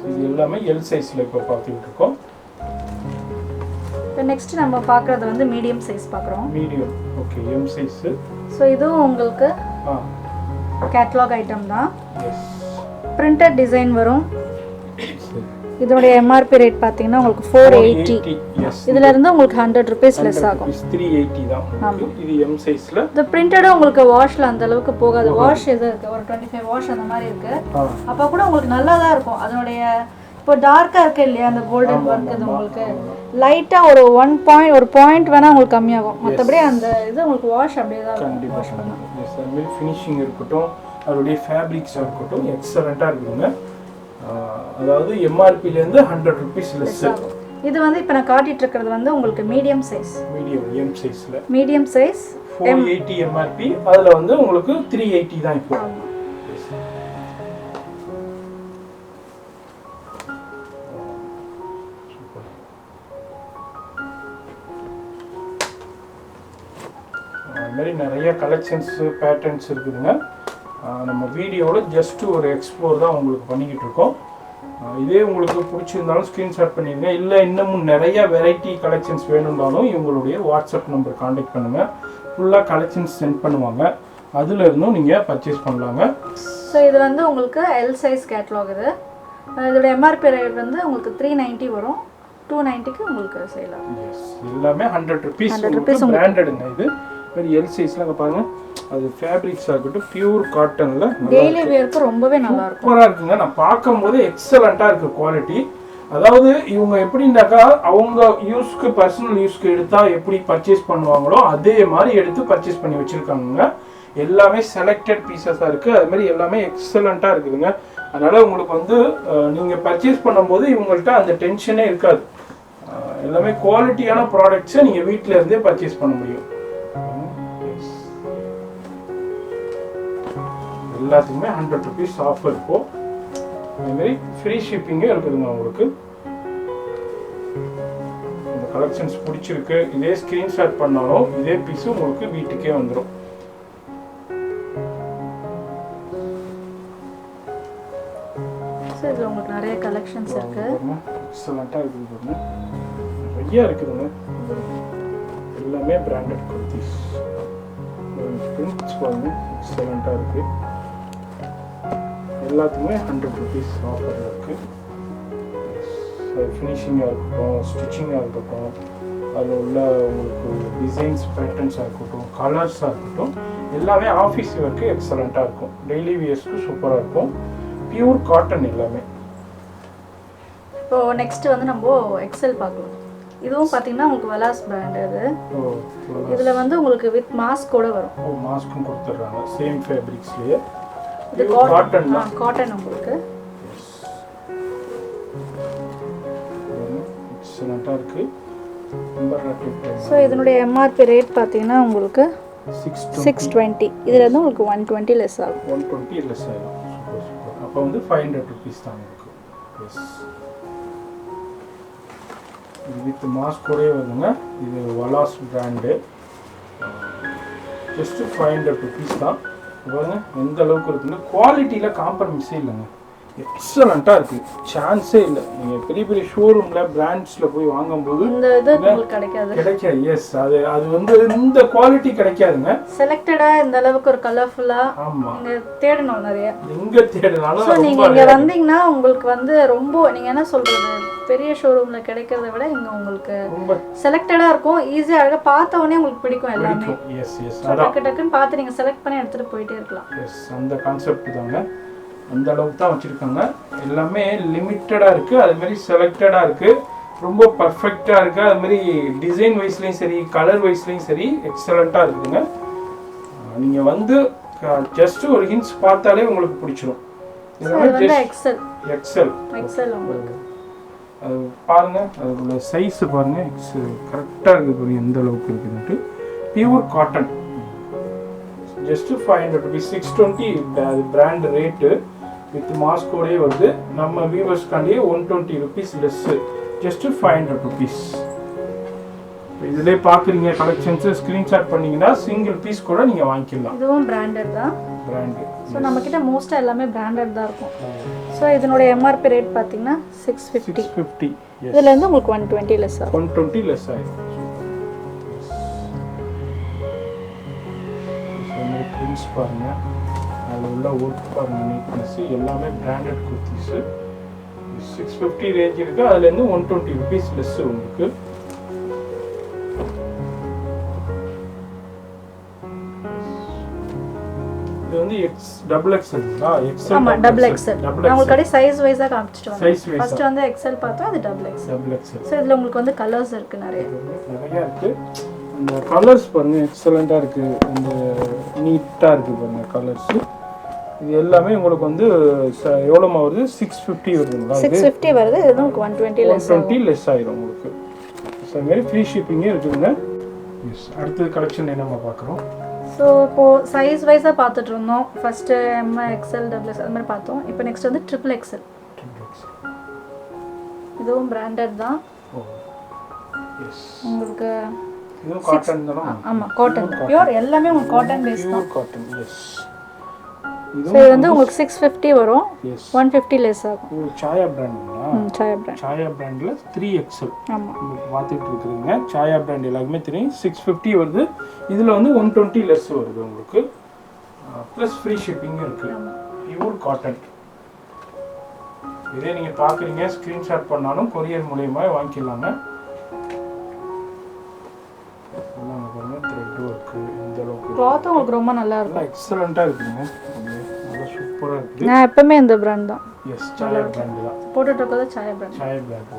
இது எல்லாமே எல் சைஸ்ல இப்போ பார்த்துக்கிட்டு இருக்கோம். இப்போ நெக்ஸ்ட் நம்ம பார்க்குறது வந்து மீடியம் சைஸ் பார்க்குறோம். Medium okay, M size. So இதுவும் உங்களுக்கு கேட்லாக் ஐட்டம் தான். எஸ் பிரிண்டட் டிசைன் வரும். இதோட எம்ஆர்பி ரேட் பார்த்தீங்கன்னா உங்களுக்கு 480. இதுல இருந்து உங்களுக்கு 100 rupees லெஸ் ஆகும். 380 தான். இது எம் சைஸ்ல. இந்த பிரிண்டட் உங்களுக்கு வாஷ்ல அந்த அளவுக்கு போகாது. வாஷ் எது இருக்கு, ஒரு 25 வாஷ் அந்த மாதிரி இருக்கு. அப்ப கூட உங்களுக்கு நல்லா தான் இருக்கும். அதனுடைய இப்போ டார்க்கா இருக்கு இல்லையா, அந்த கோல்டன் ஒர்க் இது உங்களுக்கு லைட்டா ஒரு 1 பாயிண்ட் வேணா உங்களுக்கு கம்மியாகும். மற்றபடி அந்த இது உங்களுக்கு வாஷ் அப்படியே தான் வாஷ் பண்ணலாம். எஸ் அது மாதிரி ஃபினிஷிங் இருக்கட்டும், அதோடைய ஃபேப்ரிக்ஸ் இருக்கட்டும் எக்ஸலென்ட்டா இருக்குங்க. அதாவது எம்ஆர்பில இருந்து 100 rupees லெஸ். இது வந்து இப்போ நான் காட்டிட்டு இருக்கிறது வந்து உங்களுக்கு மீடியம் சைஸ். மீடியம் எம் சைஸ்ல. மீடியம் சைஸ் 480 எம்ஆர்பி, அதுல வந்து உங்களுக்கு 380 தான் இப்போ. அது மாதிரி நிறைய கலெக்ஷன்ஸ் பேட்டர்ன்ஸ் இருக்குதுங்க. நம்ம வீடியோவில் ஜஸ்ட் ஒரு எக்ஸ்ப்ளோர் தான் உங்களுக்கு பண்ணிக்கிட்டு இருக்கோம். இதே உங்களுக்கு பிடிச்சிருந்தாலும் ஸ்க்ரீன்ஷாட் பண்ணிடுங்க. இல்லை இன்னமும் நிறைய வெரைட்டி கலெக்ஷன்ஸ் வேணும்னாலும் இவங்களுடைய வாட்ஸ்அப் நம்பர் காண்டாக்ட் பண்ணுங்கள். ஃபுல்லாக கலெக்ஷன்ஸ் சென்ட் பண்ணுவாங்க, அதில் இருந்தும் நீங்கள் பர்ச்சேஸ் பண்ணலாங்க. ஸோ இது வந்து உங்களுக்கு எல் சைஸ் கேட்லாக். இது இதோட எம்ஆர்பி ரேட் வந்து உங்களுக்கு 390 வரும். 290க்கு உங்களுக்கு செய்யலாம். எல்லாமே 100 rupees பிராண்டடுங்க. இது மாதிரி எல் சைஸ்ல பாருங்க, அது ஃபேப்ரிக்ஸா இருக்கட்டும், பியூர் காட்டன்ல டெய்லி வேர்க்கு ரொம்பவே நல்லா இருக்கும். சூப்பரா இருக்குங்க. நான் பார்க்கும்போது எக்ஸலென்ட்டா இருக்கு குவாலிட்டி. அதாவது இவங்க எப்படின்னாக்கா அவங்க யூஸ்க்கு பர்சனல் யூஸ்க்கு எடுத்தா எப்படி பர்ச்சேஸ் பண்ணுவாங்களோ அதே மாதிரி எடுத்து பர்ச்சேஸ் பண்ணி வச்சிருக்காங்க. எல்லாமே செலக்டட் பீசஸா இருக்கு. அது மாதிரி எல்லாமே எக்ஸலென்ட்டா இருக்குதுங்க. அதனால உங்களுக்கு வந்து நீங்க பர்ச்சேஸ் பண்ணும்போது இவங்கள்ட்ட அந்த டென்ஷனே இருக்காது. எல்லாமே குவாலிட்டியான ப்ராடக்ட்ஸை நீங்க வீட்டில இருந்தே பர்ச்சேஸ் பண்ண முடியும். எல்லாத்துக்குமே 100 rupees ஆஃபர் இருக்கும். அதே மாதிரி ஃப்ரீ ஷிப்பிங்கே இருக்குதுங்க உங்களுக்கு. இந்த கலெக்ஷன்ஸ் பிடிச்சிருக்கு, இதே ஸ்கிரீன்ஷாட் பண்ணாலும் இதே பீஸ் உங்களுக்கு வீட்டுக்கே வந்துடும். இதுல உங்களுக்கு நிறைய கலெக்ஷன்ஸ் இருக்கு. எக்ஸலென்ட்டா இருக்குது பாருங்க, நிறைய இருக்குதுங்க. எல்லாமே பிராண்டட் குர்த்திஸ். பிரிண்ட்ஸ் பாருங்க எக்ஸலென்ட்டா இருக்கு. எல்லாத்துக்குமே 100 rupees ஆஃபர் இருக்கு. ஃபினிஷிங்காக இருக்கட்டும், ஸ்டிச்சிங்காக இருக்கட்டும், அதில் உள்ள உங்களுக்கு டிசைன்ஸ் பேட்டர்ன்ஸாக இருக்கட்டும், கலர்ஸாக இருக்கட்டும், எல்லாமே ஆஃபீஸ் ஒர்க்கு எக்ஸலெண்ட்டாக இருக்கும். டெய்லி வியர்ஸ்க்கு சூப்பராக இருக்கும். பியூர் காட்டன் எல்லாமே. இப்போ நெக்ஸ்ட் வந்து நம்ம எக்ஸல் பார்க்கலாம். இதுவும் பார்த்தீங்கன்னா உங்களுக்கு வலாஸ் பிராண்ட். இது இதில் வந்து உங்களுக்கு வித் மாஸ்க் கூட வரும். மாஸ்க்கும் கொடுத்துட்றாங்க சேம் ஃபேப்ரிக்ஸ்லேயே. இது காட்டன் தான். காட்டன் உங்களுக்கு எக்ஸலெண்ட்டாக இருக்குது. ஸோ இதனுடைய எம்ஆர்பி ரேட் பார்த்தீங்கன்னா உங்களுக்கு 620. இதில் வந்து உங்களுக்கு 120 லெஸ் ஆகும். 120 லெஸ் ஆகும். Super super. அப்போ வந்து 500 rupees தான் உங்களுக்கு. எஸ், இது வித் மாஸ்கோடே வருதுங்க. இது வலாஸ் பிராண்டு. ஜஸ்ட்டு 500 rupees தான். பாருங்க எந்த அளவுக்கு இருக்குங்க. குவாலிட்டியில் காம்ப்ரமைஸே இல்லைங்க. எக்ஸலண்ட்டாக இருக்குது, சான்ஸே இல்லை. நீங்கள் பெரிய பெரிய ஷோரூமில் பிராண்ட்ஸில் போய் வாங்கும்போது இந்த இது உங்களுக்கு கிடைக்காது. கிடைக்காது. எஸ், அது வந்து இந்த குவாலிட்டி கிடைக்காதுங்க. செலக்டடாக இந்த அளவுக்கு ஒரு கலர்ஃபுல்லாக ஆமாம், நீங்கள் தேடணும் நிறைய. எங்கே தேடினாலும் ஸோ நீங்கள் இங்கே வந்தீங்கன்னா உங்களுக்கு வந்து ரொம்ப நீங்கள் என்ன சொல்கிறது, பெரிய ஷோரூமில் கிடைக்கிறத விட இங்கே உங்களுக்கு ரொம்ப செலக்டடாக இருக்கும். ஈஸியாக அழகாக பார்த்த உடனே உங்களுக்கு பிடிக்கும் எல்லாமே. எஸ் எஸ், டக்கு டக்குன்னு பார்த்து நீங்கள் செலக்ட் பண்ணி எடுத்துகிட்டு போயிட்டே இருக்கலாம். எஸ், அந்த கான்செப்ட் தாங்க. அந்த அளவுக்கு தான் வச்சுருக்காங்க. எல்லாமே லிமிட்டடாக இருக்குது, அதுமாரி செலக்டடாக இருக்குது, ரொம்ப பர்ஃபெக்டாக இருக்குது. அதுமாரி டிசைன் வைஸ்லேயும் சரி, கலர் வைஸ்லேயும் சரி எக்ஸலண்ட்டாக இருக்குதுங்க. நீங்கள் வந்து ஜஸ்ட் ஒரு ஹின்ஸ் பார்த்தாலே உங்களுக்கு பிடிச்சிடும். எக்ஸல் எக்ஸல் எக்ஸல் உங்களுக்கு அது பாருங்கள், அதோட சைஸு பாருங்கள், கரெக்டாக இருக்குது பாருங்கள் எந்த அளவுக்கு இருக்குதுன்ட்டு. பியூர் காட்டன், ஜஸ்ட்டு 500 rupees, 620 அது பிராண்ட் ரேட்டு. வித் மாஸ்கோடே வருது. நம்ம வியூவர்ஸ்காண்டியே 120 rupees லெஸ்ஸு, ஜஸ்ட்டு 500 rupees. இதிலே பார்க்குறீங்க கலெக்ஷன்ஸு, ஸ்க்ரீன்ஷாட் பண்ணிங்கன்னா சிங்கிள் பீஸ் கூட நீங்கள் வாங்கிக்கலாம். இதுவும் பிராண்டட் தான். பிராண்டு. ஸோ நம்மக்கிட்ட மோஸ்ட்டாக எல்லாமே பிராண்டட் தான் இருக்கும். ஸோ இதனுடைய எம்ஆர்பி ரேட் பார்த்தீங்கன்னா 650. இதுலேருந்து உங்களுக்கு 120 லெஸ் ஆகும். 120 லெஸ் ஆகிடும். பிரிண்ட்ஸ் பாருங்கள், அதில் உள்ள ஒர்க் பாருங்கள், நீட்னஸ் எல்லாமே பிராண்டட் குர்த்திஸு. 650 ரேஞ்ச் இருக்குது, அதுலேருந்து 120 rupees லெஸ்ஸு உங்களுக்கு. இது வந்து டபுள் எக்ஸ்எல்ங்களா? எக்ஸ்எல். ஆமாம், டபுள் எக்ஸ்எல். நான் உங்களுக்கு கடை சைஸ் வைஸாக காமிச்சிட்டு வந்தேன். சைஸ் வைஸ் ஃபர்ஸ்ட் வந்து எக்ஸ்எல் பார்த்தோம், அது double XL. Double XL. So இதில் உங்களுக்கு வந்து கலர்ஸ் இருக்குது நிறைய இருக்குது. இந்த கலர்ஸ் பாருங்கள் எக்ஸலண்ட்டாக இருக்குது, இந்த நீட்டாக இருக்குது பாருங்கள் கலர்ஸு. இது எல்லாமே உங்களுக்கு வந்து எவ்வளோமா வருது? 650 வருதுங்களா? 650 வருது. இது உங்களுக்கு 120 லெஸ் ஆகிடும் உங்களுக்கு. ஸோ அதுமாரி ஃப்ரீ ஷிப்பிங்கே இருக்குதுங்க. எஸ், அடுத்தது கலெக்ஷன் என்னம்மா பார்க்குறோம்? ஸோ இப்போது சைஸ் வைஸாக பார்த்துட்டு இருந்தோம். First M, XL, double XL அது மாதிரி பார்த்தோம். இப்போ நெக்ஸ்ட் வந்து ட்ரிபிள் எக்ஸ்எல். இதுவும் பிராண்டட் தான். உங்களுக்கு இதுவும் காட்டன் தானா? ஆமாம், காட்டன் பியூர், எல்லாமே உங்களுக்கு காட்டன் பேஸ் தான். காட்டன். எஸ், இது வந்து உங்களுக்கு 650 வரும். 150 லெஸ் ஆகும். இது சாயா பிராண்டுங்களா? சாயா பிராண்ட். சாயா பிராண்டில் 3XL. ஆமாம், உங்களுக்கு பார்த்துட்டு இருக்குதுங்க. சாயா பிராண்ட் எல்லாருக்குமே தெரியும். 650 வருது. இதில் வந்து 120 லெஸ் வருது உங்களுக்கு. ப்ளஸ் ஃப்ரீ ஷிப்பிங்கும் இருக்குது. Pure cotton. இதே நீங்கள் பார்க்குறீங்க, ஸ்க்ரீன்ஷாட் பண்ணாலும் கொரியர் மூலயமா வாங்கிக்கலாங்க. த்ரெட் ஒர்க்கு இந்த அளவுக்கு கிளாத் உங்களுக்கு ரொம்ப நல்லா இருக்கும். எக்ஸலண்ட்டாக இருக்குதுங்க. நல்லா சூப்பராக இருக்குது. நான் எப்பவுமே இந்த பிராண்ட் தான். எஸ், சாயா பிராண்டு தான் போட்டுட்டு இருக்கிறது சாயா பிராண்ட். சாயா பிராண்ட்.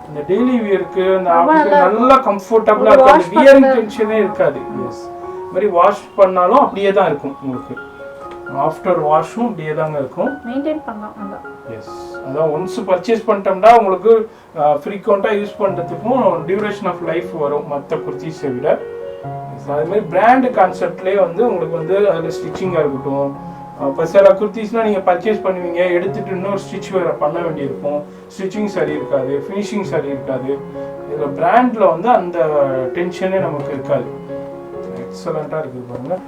இந்த டெய்லி வியருக்கு அந்த ஆஃபீஸ்க்கு நல்லா கம்ஃபர்ட்டபிளாக இருக்கும். அந்த வியரிங் டென்ஷனே இருக்காது. எஸ், இந்த மாதிரி வாஷ் பண்ணாலும் அப்படியே தான் இருக்கும் உங்களுக்கு. ஆஃப்டர் வாஷும் அப்படியே தாங்க இருக்கும். மெயின்டைன் பண்ணலாம் நல்லா. எஸ், அதான் ஒன்ஸ் பர்ச்சேஸ் பண்ணிட்டோம்னா உங்களுக்கு ஃப்ரீக்வெண்ட்டாக யூஸ் பண்ணுறதுக்கும் டியூரேஷன் ஆஃப் லைஃப் வரும் மற்ற குர்த்திஸை விட. அதுமாதிரி பிராண்டு கான்செப்ட்லேயே வந்து உங்களுக்கு வந்து அதில் ஸ்டிச்சிங்காக இருக்கட்டும். இப்போ சில குர்த்திஸ்னால் நீங்கள் பர்ச்சேஸ் பண்ணுவீங்க, எடுத்துகிட்டு இன்னொரு ஸ்டிச் வேறு பண்ண வேண்டியிருக்கும். ஸ்டிச்சிங் சரி இருக்காது, ஃபினிஷிங் சரி இருக்காது. இதில் பிராண்டில் வந்து அந்த டென்ஷனே நமக்கு இருக்காது. எக்ஸலண்ட்டாக இருக்குது பாருங்கள்.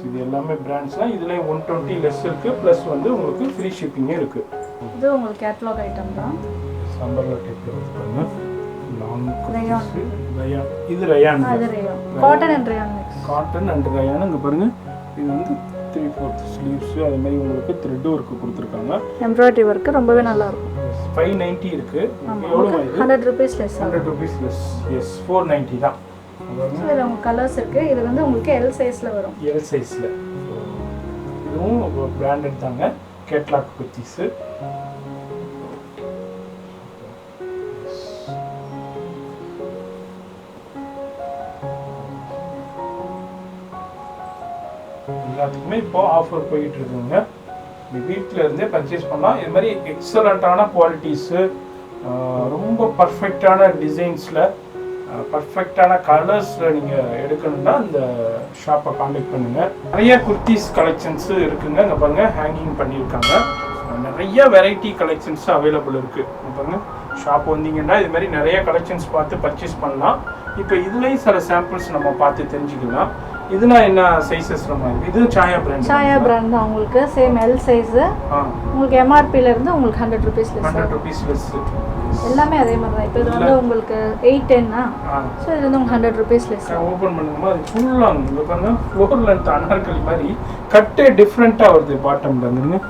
இது எல்லாமே பிராண்ட்ஸ் தான். இதுல 120 லெஸ் இருக்கு, பிளஸ் வந்து உங்களுக்கு ஃப்ரீ ஷிப்பிங்கே இருக்கு. இது உங்களுக்கு கேட்டலாக் ஐட்டம் தான். சம்பர்ல டைப்ல இருக்கு பாருங்க. Long rayon. இது ரயான். அது rayon. Cotton and rayon mix. Cotton and rayon. இங்க பாருங்க, இது வந்து 3/4 ஸ்லீவ்ஸ், அதே மாதிரி உங்களுக்கு த்ரெட் வர்க் கொடுத்திருக்காங்க. எம்ப்ராய்டரி வர்க் ரொம்பவே நல்லா இருக்கும். 590 இருக்கு. எவ்வளவு இது? 100 rupees less. 100 rupees less. Yes, 490 தான். இதுல உங்களுக்கு கலர்ஸ் இருக்கு. இது வந்து உங்களுக்கு எல் சைஸ்ல வரும். எல் சைஸ்ல. இதுவும் பிராண்டட் தாங்க. கேட்லாக் குர்த்திஸ். எல்லாத்துக்குமே இப்போ ஆஃபர் போயிட்டு இருக்குங்க. வீட்டில் இருந்தே பர்ச்சேஸ் பண்ணலாம். இது மாதிரி எக்ஸலண்ட்டான குவாலிட்டிஸு, ரொம்ப பர்ஃபெக்டான டிசைன்ஸில், பர்ஃபெக்டான கலர்ஸில் நீங்கள் எடுக்கணும்னா இந்த ஷாப்பை காண்டாக்ட் பண்ணுங்கள். நிறைய குர்த்திஸ் கலெக்ஷன்ஸு இருக்குங்க. இங்கே பாருங்கள், ஹேங்கிங் பண்ணியிருக்காங்க. நிறைய வெரைட்டி கலெக்ஷன்ஸ் அவைலபிள் இருக்குது. பாருங்கள், ஷாப் வந்தீங்கன்னா இது மாதிரி நிறைய கலெக்ஷன்ஸ் பார்த்து பர்ச்சேஸ் பண்ணலாம். இப்போ இதுலேயும் சில சாம்பிள்ஸ் நம்ம பார்த்து தெரிஞ்சுக்கலாம். இதுனா என்ன சைஸஸ் மாதிரி இது சாயா பிராண்ட் சாயா பிராண்ட் தான் உங்களுக்கு சேம் எல் சைஸ் உங்களுக்கு எம்ஆர்பில இருந்து உங்களுக்கு 100 ரூபீஸ் லெஸ் 100 ரூபீஸ் லெஸ் எல்லாமே அதே மாதிரி தான் இப்போ இது வந்து உங்களுக்கு 810 ஸோ இது வந்து உங்களுக்கு 100 ரூபீஸ் லெஸ் ஓப்பன் பண்ணுங்கம்மா அது ஃபுல்லாக இங்கே பாருங்க ஃப்ளோர் லென்த் அனார்கலி மாதிரி கட்டே டிஃப்ரெண்ட்டாக வருது பாட்டம்ல இருந்துங்க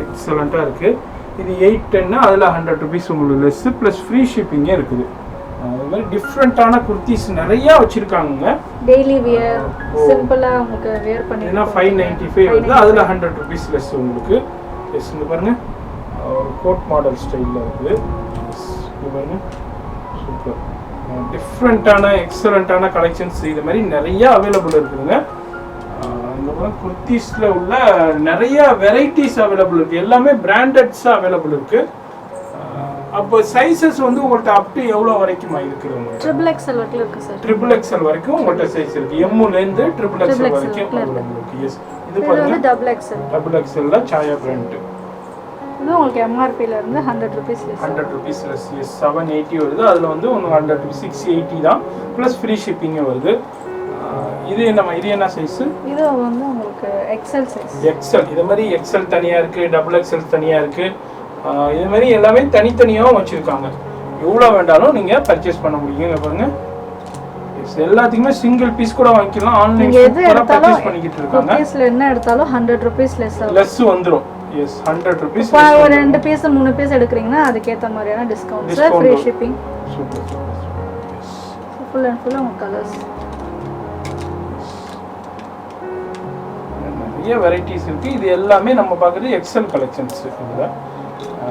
எக்ஸலண்ட்டாக இருக்குது இது 810 அதில் 100 ரூபீஸ் உங்களுக்கு லெஸ் ப்ளஸ் ஃப்ரீ ஷிப்பிங்கே இருக்குது அது மாதிரி டிஃப்ரெண்ட்டான குர்த்திஸ் நிறையா வச்சுருக்காங்க டெய்லி வியர் சிம்பிளாக உங்களுக்கு வியர் பண்ணி ஏன்னா 595 வருது அதில் 100 ரூபீஸ் லெஸ் உங்களுக்கு எஸ் இங்கே பாருங்கள் ஒரு கோட் மாடல் ஸ்டைலில் இருக்குது இங்கே பாருங்கள் சூப்பர் டிஃப்ரெண்ட்டான எக்ஸலண்ட்டான கலெக்ஷன்ஸ் இது மாதிரி நிறையா அவைலபிள் இருக்குதுங்க இங்கே பாருங்கள் குர்த்திஸில் உள்ள நிறைய வெரைட்டிஸ் அவைலபிள் இருக்குது எல்லாமே பிராண்டட்ஸாக அவைலபிள் இருக்குது அப்போ சைஸஸ் வந்து உங்கள்கிட்ட அப் டு எவ்வளோ வரைக்கும் இருக்குது உங்களுக்கு ட்ரிபிள் எக்ஸ்எல் வரைக்கும் இருக்குது சார் ட்ரிபிள் எக்ஸ்எல் வரைக்கும் உங்கள்கிட்ட சைஸ் இருக்குது எம்முலேருந்து ட்ரிபிள் எக்ஸ்எல் வரைக்கும் அவைலபிள் இருக்குது எஸ் இது வந்து டபுள் எக்ஸ்எல் சாயா பிராண்ட் இது உங்களுக்கு எம்ஆர்பில இருந்து 100 rupees less 100 rupees less yes 780 வருது அதில் வந்து உங்களுக்கு 100 680 தான் ப்ளஸ் ஃப்ரீ ஷிப்பிங்கே வருது இது என்ன சைஸ் இது வந்து உங்களுக்கு எக்ஸ்எல் சைஸ் எக்ஸ்எல் இது மாதிரி எக்ஸ்எல் தனியாக இருக்குது டபுள் எக்ஸ்எல் தனியாக இருக்குது இது மாதிரி எல்லாமே தனித்தனியாகவும் வச்சுருக்காங்க எவ்வளோ வேண்டாலும் நீங்கள் பர்ச்சேஸ் பண்ண முடியுங்க பாருங்க எல்லாத்துக்குமே சிங்கிள் பீஸ் கூட வாங்கிக்கலாம் ஆன்லைன் பர்ச்சேஸ் பண்ணிக்கிட்டு இருக்காங்க பீஸ்ல என்ன எடுத்தாலும் 100 ரூபீஸ் லெஸ் வந்துரும் எஸ் 100 ரூபீஸ் ஒரு ரெண்டு பீஸ் மூணு பீஸ் எடுக்கறீங்கன்னா அதுக்கு ஏத்த மாதிரியான discounts free shipping super full and full உங்க கலர்ஸ் நிறைய வெரைட்டிஸ் இருக்கு இது எல்லாமே நம்ம பார்க்குறது எக்ஸல் கலெக்ஷன்ஸ் இதுல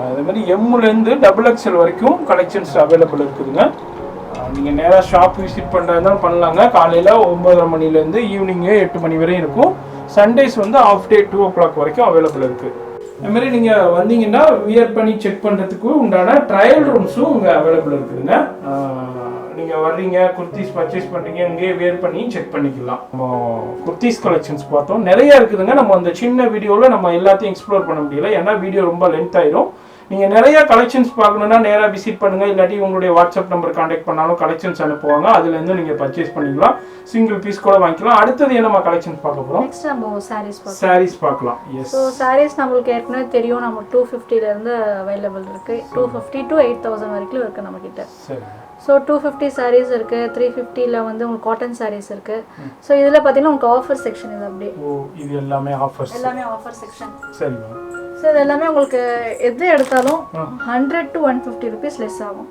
அதே மாதிரி எம்முலேருந்து டபுள் எக்ஸ்எல் வரைக்கும் கலெக்ஷன்ஸ் அவைலபிள் இருக்குதுங்க நீங்கள் நேராக ஷாப் விசிட் பண்ணுறதுனாலும் பண்ணலாங்க காலையில் 9:30 மணிலேருந்து ஈவினிங்கு 8 மணி வரையும் இருக்கும் சண்டேஸ் வந்து ஆஃப் டே 2 o'clock வரைக்கும் அவைலபிள் இருக்குது அதுமாதிரி நீங்கள் வந்தீங்கன்னா வியர் பண்ணி செக் பண்ணுறதுக்கு உண்டான ட்ரையல் ரூம்ஸும் இங்கே அவைலபிள் இருக்குதுங்க நீங்கள் வர்றீங்க குர்த்திஸ் பர்ச்சேஸ் பண்ணுறீங்க இங்கேயே வேர் பண்ணி செக் பண்ணிக்கலாம் நம்ம குர்த்திஸ் கலெக்ஷன்ஸ் பார்த்தோம் நிறைய இருக்குதுங்க நம்ம அந்த சின்ன வீடியோவில் நம்ம எல்லாத்தையும் எக்ஸ்ப்ளோர் பண்ண முடியல ஏன்னா வீடியோ ரொம்ப லென்த் ஆயிரும் நீங்கள் நிறைய கலெக்ஷன்ஸ் பார்க்கணுன்னா நேராக விசிட் பண்ணுங்கள் இல்லாட்டி உங்களுடைய வாட்ஸ்அப் நம்பர் கான்டாக்ட் பண்ணாலும் கலெக்ஷன்ஸ் அனுப்புவாங்க அதுலேருந்து நீங்கள் பர்ச்சேஸ் பண்ணிக்கலாம் சிங்கிள் பீஸ் கூட வாங்கிக்கலாம் அடுத்தது நம்ம கலெக்ஷன்ஸ் பார்க்க போகிறோம் நெக்ஸ்ட் நம்ம சாரீஸ் பார்க்கலாம் எஸ் ஸோ சாரீஸ் நம்மளுக்கு ஏற்கனவே தெரியும் நம்ம 250லேருந்து அவைலபிள் இருக்குது 250 to 8000 வரைக்கும் இருக்குது நம்மக்கிட்ட சரி ஸோ 250 சாரீஸ் இருக்குது 350ல் வந்து உங்களுக்கு காட்டன் சாரீஸ் இருக்குது ஸோ இதில் பார்த்தீங்கன்னா உங்களுக்கு ஆஃபர் செக்ஷன் இது அப்படியே இது எல்லாமே ஆஃபர் செக்ஷன் சரிங்க ஸோ இது எல்லாமே உங்களுக்கு எது எடுத்தாலும் 100 to 150 ரூபீஸ் லெஸ் ஆகும்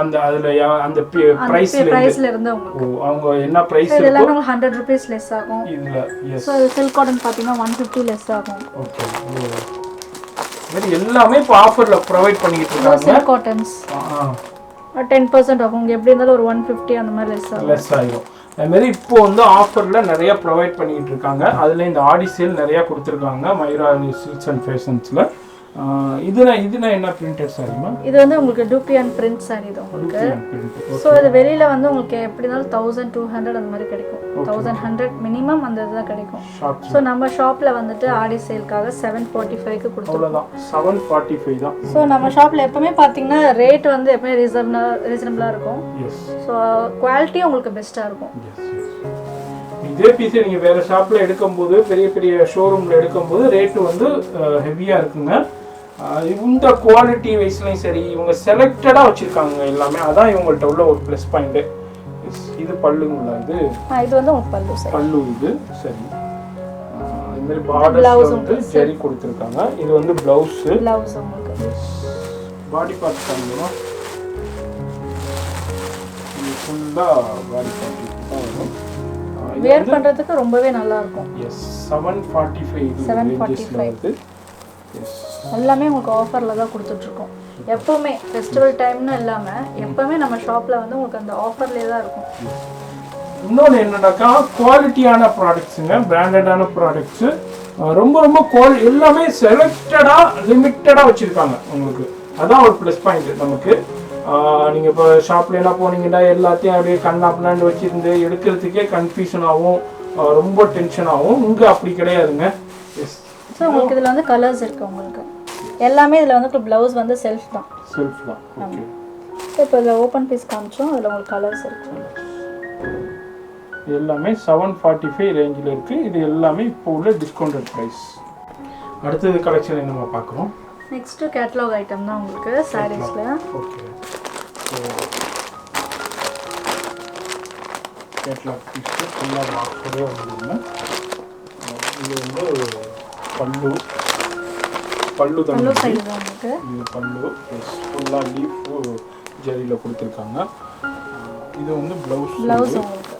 அந்த அதுல அந்த பிரைஸ்ல இருந்து உங்களுக்கு அவங்க என்ன பிரைஸ் இது எல்லாமே உங்களுக்கு 100 ரூபீஸ் லெஸ் ஆகும் இதுல எஸ் ஸோ சில்க் காட்டன் பார்த்தீங்கன்னா 150 லெஸ் ஆகும் ஓகே இது எல்லாமே இப்போ ஆஃபர்ல ப்ரொவைட் பண்ணிட்டு இருக்காங்க சில்க் காட்டன்ஸ் 10% ஆகும் உங்களுக்கு எப்படி இருந்தாலும் ஒரு 150 அந்த மாதிரி லெஸ் ஆகும் அதுமாரி இப்போ வந்து ஆஃபரில் நிறைய ப்ரொவைட் பண்ணிக்கிட்டு இருக்காங்க அதில் இந்த ஆடி சேல் நிறையா கொடுத்துருக்காங்க மயூரா சில்க்ஸ் அண்ட் ஃபேஷன்ஸில் இதுனா என்ன பிரிண்டட் சாரிமா இது வந்து உங்களுக்கு டூப்ளிகேட் பிரிண்ட் சாரி இது உங்களுக்கு ஸோ இது வெளியில வந்து உங்களுக்கு எப்படி இருந்தாலும் 1200 அந்த மாதிரி கிடைக்கும் 1100 மினிமம் அந்த இதுதான் கிடைக்கும் ஸோ நம்ம ஷாப்ல வந்துட்டு ஆடி சேல்காக 745க்கு கொடுத்துருக்கோம் 745 தான் ஸோ நம்ம ஷாப்ல எப்பவுமே பார்த்தீங்கன்னா ரேட் வந்து எப்பவுமே ரீசனபிளாக இருக்கும் ஸோ குவாலிட்டி உங்களுக்கு பெஸ்ட்டாக இருக்கும் இதே பீஸை நீங்கள் வேறு ஷாப்பில் எடுக்கும்போது பெரிய பெரிய ஷோரூமில் எடுக்கும்போது ரேட்டு வந்து ஹெவியாக இருக்குங்க இந்த குவாலிட்டி வைஸ்லையும் சரி இவங்க செலக்டடாக வச்சுருக்காங்க எல்லாமே அதான் இவங்கள்ட்ட உள்ள ஒரு ப்ளஸ் பாயிண்ட்டு இது பல்லுங்களா இது வந்து பல்லு இது சரி இதுமாதிரி பார்டர்ஸ் வந்து ஜரி கொடுத்துருக்காங்க இது வந்து ப்ளவுஸு பாடி பார்ட் காமிக்கணும் இது ஃபுல்லாக பாடி பார்ட் தான் வரும் வேர் பண்றதுக்கு ரொம்பவே நல்லா இருக்கும் எஸ் 745 வருது எஸ் எல்லாமே உங்களுக்கு ஆஃபர்ல தான் கொடுத்துட்டு இருக்கோம் எப்பவுமே ஃபெஸ்டிவல் டைம்னு இல்லாம எப்பவுமே நம்ம ஷாப்ல வந்து உங்களுக்கு அந்த ஆஃபர்லயே தான் இருக்கும் இன்னொன்று என்னன்னாக்கா குவாலிட்டியான ப்ராடக்ட்ஸுங்க பிராண்டடான ப்ராடக்ட்ஸு ரொம்ப எல்லாமே செலக்டடாக லிமிட்டடாக வச்சுருக்காங்க உங்களுக்கு அதான் ஒரு ப்ளஸ் பாயிண்ட் நமக்கு நீங்கள் இப்போ ஷாப்பில் என்ன போனீங்கன்னா எல்லாத்தையும் அப்படியே கண்ணாப்பினாண்டு வச்சுருந்து எடுக்கிறதுக்கே கன்ஃபியூஷன் ஆகும் ரொம்ப டென்ஷன் ஆகும் இங்கே அப்படி கிடையாதுங்க எஸ் ஸோ உங்களுக்கு இதில் வந்து கலர்ஸ் இருக்குது உங்களுக்கு எல்லாமே இதில் வந்து ப்ளவுஸ் வந்து செல்ஃப் தான் ஓகே ஸோ இப்போ இதில் ஓப்பன் பீஸ் காமிச்சோம் அதில் உங்களுக்கு கலர்ஸ் இருக்குது எல்லாமே 745 ரேஞ்சில் இருக்குது. இது எல்லாமே இப்போ உள்ள டிஸ்கவுண்டட் ப்ரைஸ். அடுத்தது கலெக்ஷன் நம்ம பார்க்குறோம். நெக்ஸ்ட்டு கேட்லாக் ஐட்டம் தான் உங்களுக்கு சாரீஸில். ஓகே, கேட்லாக் பீஸ்க்கு ஃபுல்லாக ஆஃபரே வந்துடுங்க. இது வந்து பல்லு தான் சைடு தான் உங்களுக்கு. இது பல்லு ஃபுல்லாக லீஃப் ஜரியில் கொடுத்துருக்காங்க. இது வந்து ப்ளவுஸ் உங்களுக்கு.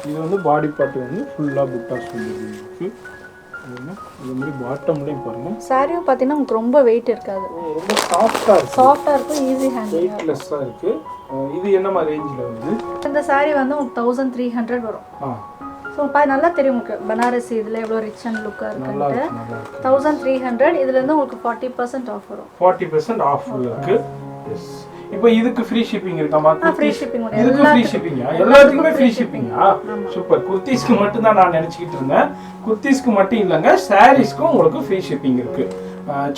இது வந்து பாடி பார்ட் வந்து ஃபுல்லாக புட்டாஸ் வந்துருக்கு. இது மாதிரி பாட்டம்லேயும் பாருங்கள். சாரியும் பார்த்தீங்கன்னா உங்களுக்கு ரொம்ப வெயிட் இருக்காது, ரொம்ப சாஃப்டாக இருக்கும், ஈஸி ஹேண்டில், வெயிட்லெஸ்ஸாக இருக்குது. இது என்ன மாதிரி ரேஞ்சில் வருது? இந்த சாரி வந்து உங்களுக்கு 1300 வரும். ஸோ நல்லா தெரியும் உங்களுக்கு பனாரசி இதில் எவ்வளோ ரிச் அண்ட் லுக்காக இருக்குன்ட்டு. 1300 இதுலேருந்து உங்களுக்கு 40% ஆஃப் வரும். 40% ஆஃப் இருக்கு. எஸ். இப்போ இதுக்கு ஃப்ரீ ஷிப்பிங் இருக்காமா? Free shipping. இதுக்கு ஃப்ரீ ஷிப்பிங்கா? எல்லாத்துக்குமே ஃப்ரீ ஷிப்பிங்கா? சூப்பர். குர்தீஸ்க்கு மட்டும் தான் நான் நினச்சிக்கிட்டு இருந்தேன். குர்தீஸ்க்கு மட்டும் இல்லைங்க, சாரீஸ்க்கும் உங்களுக்கு ஃப்ரீ ஷிப்பிங் இருக்கு.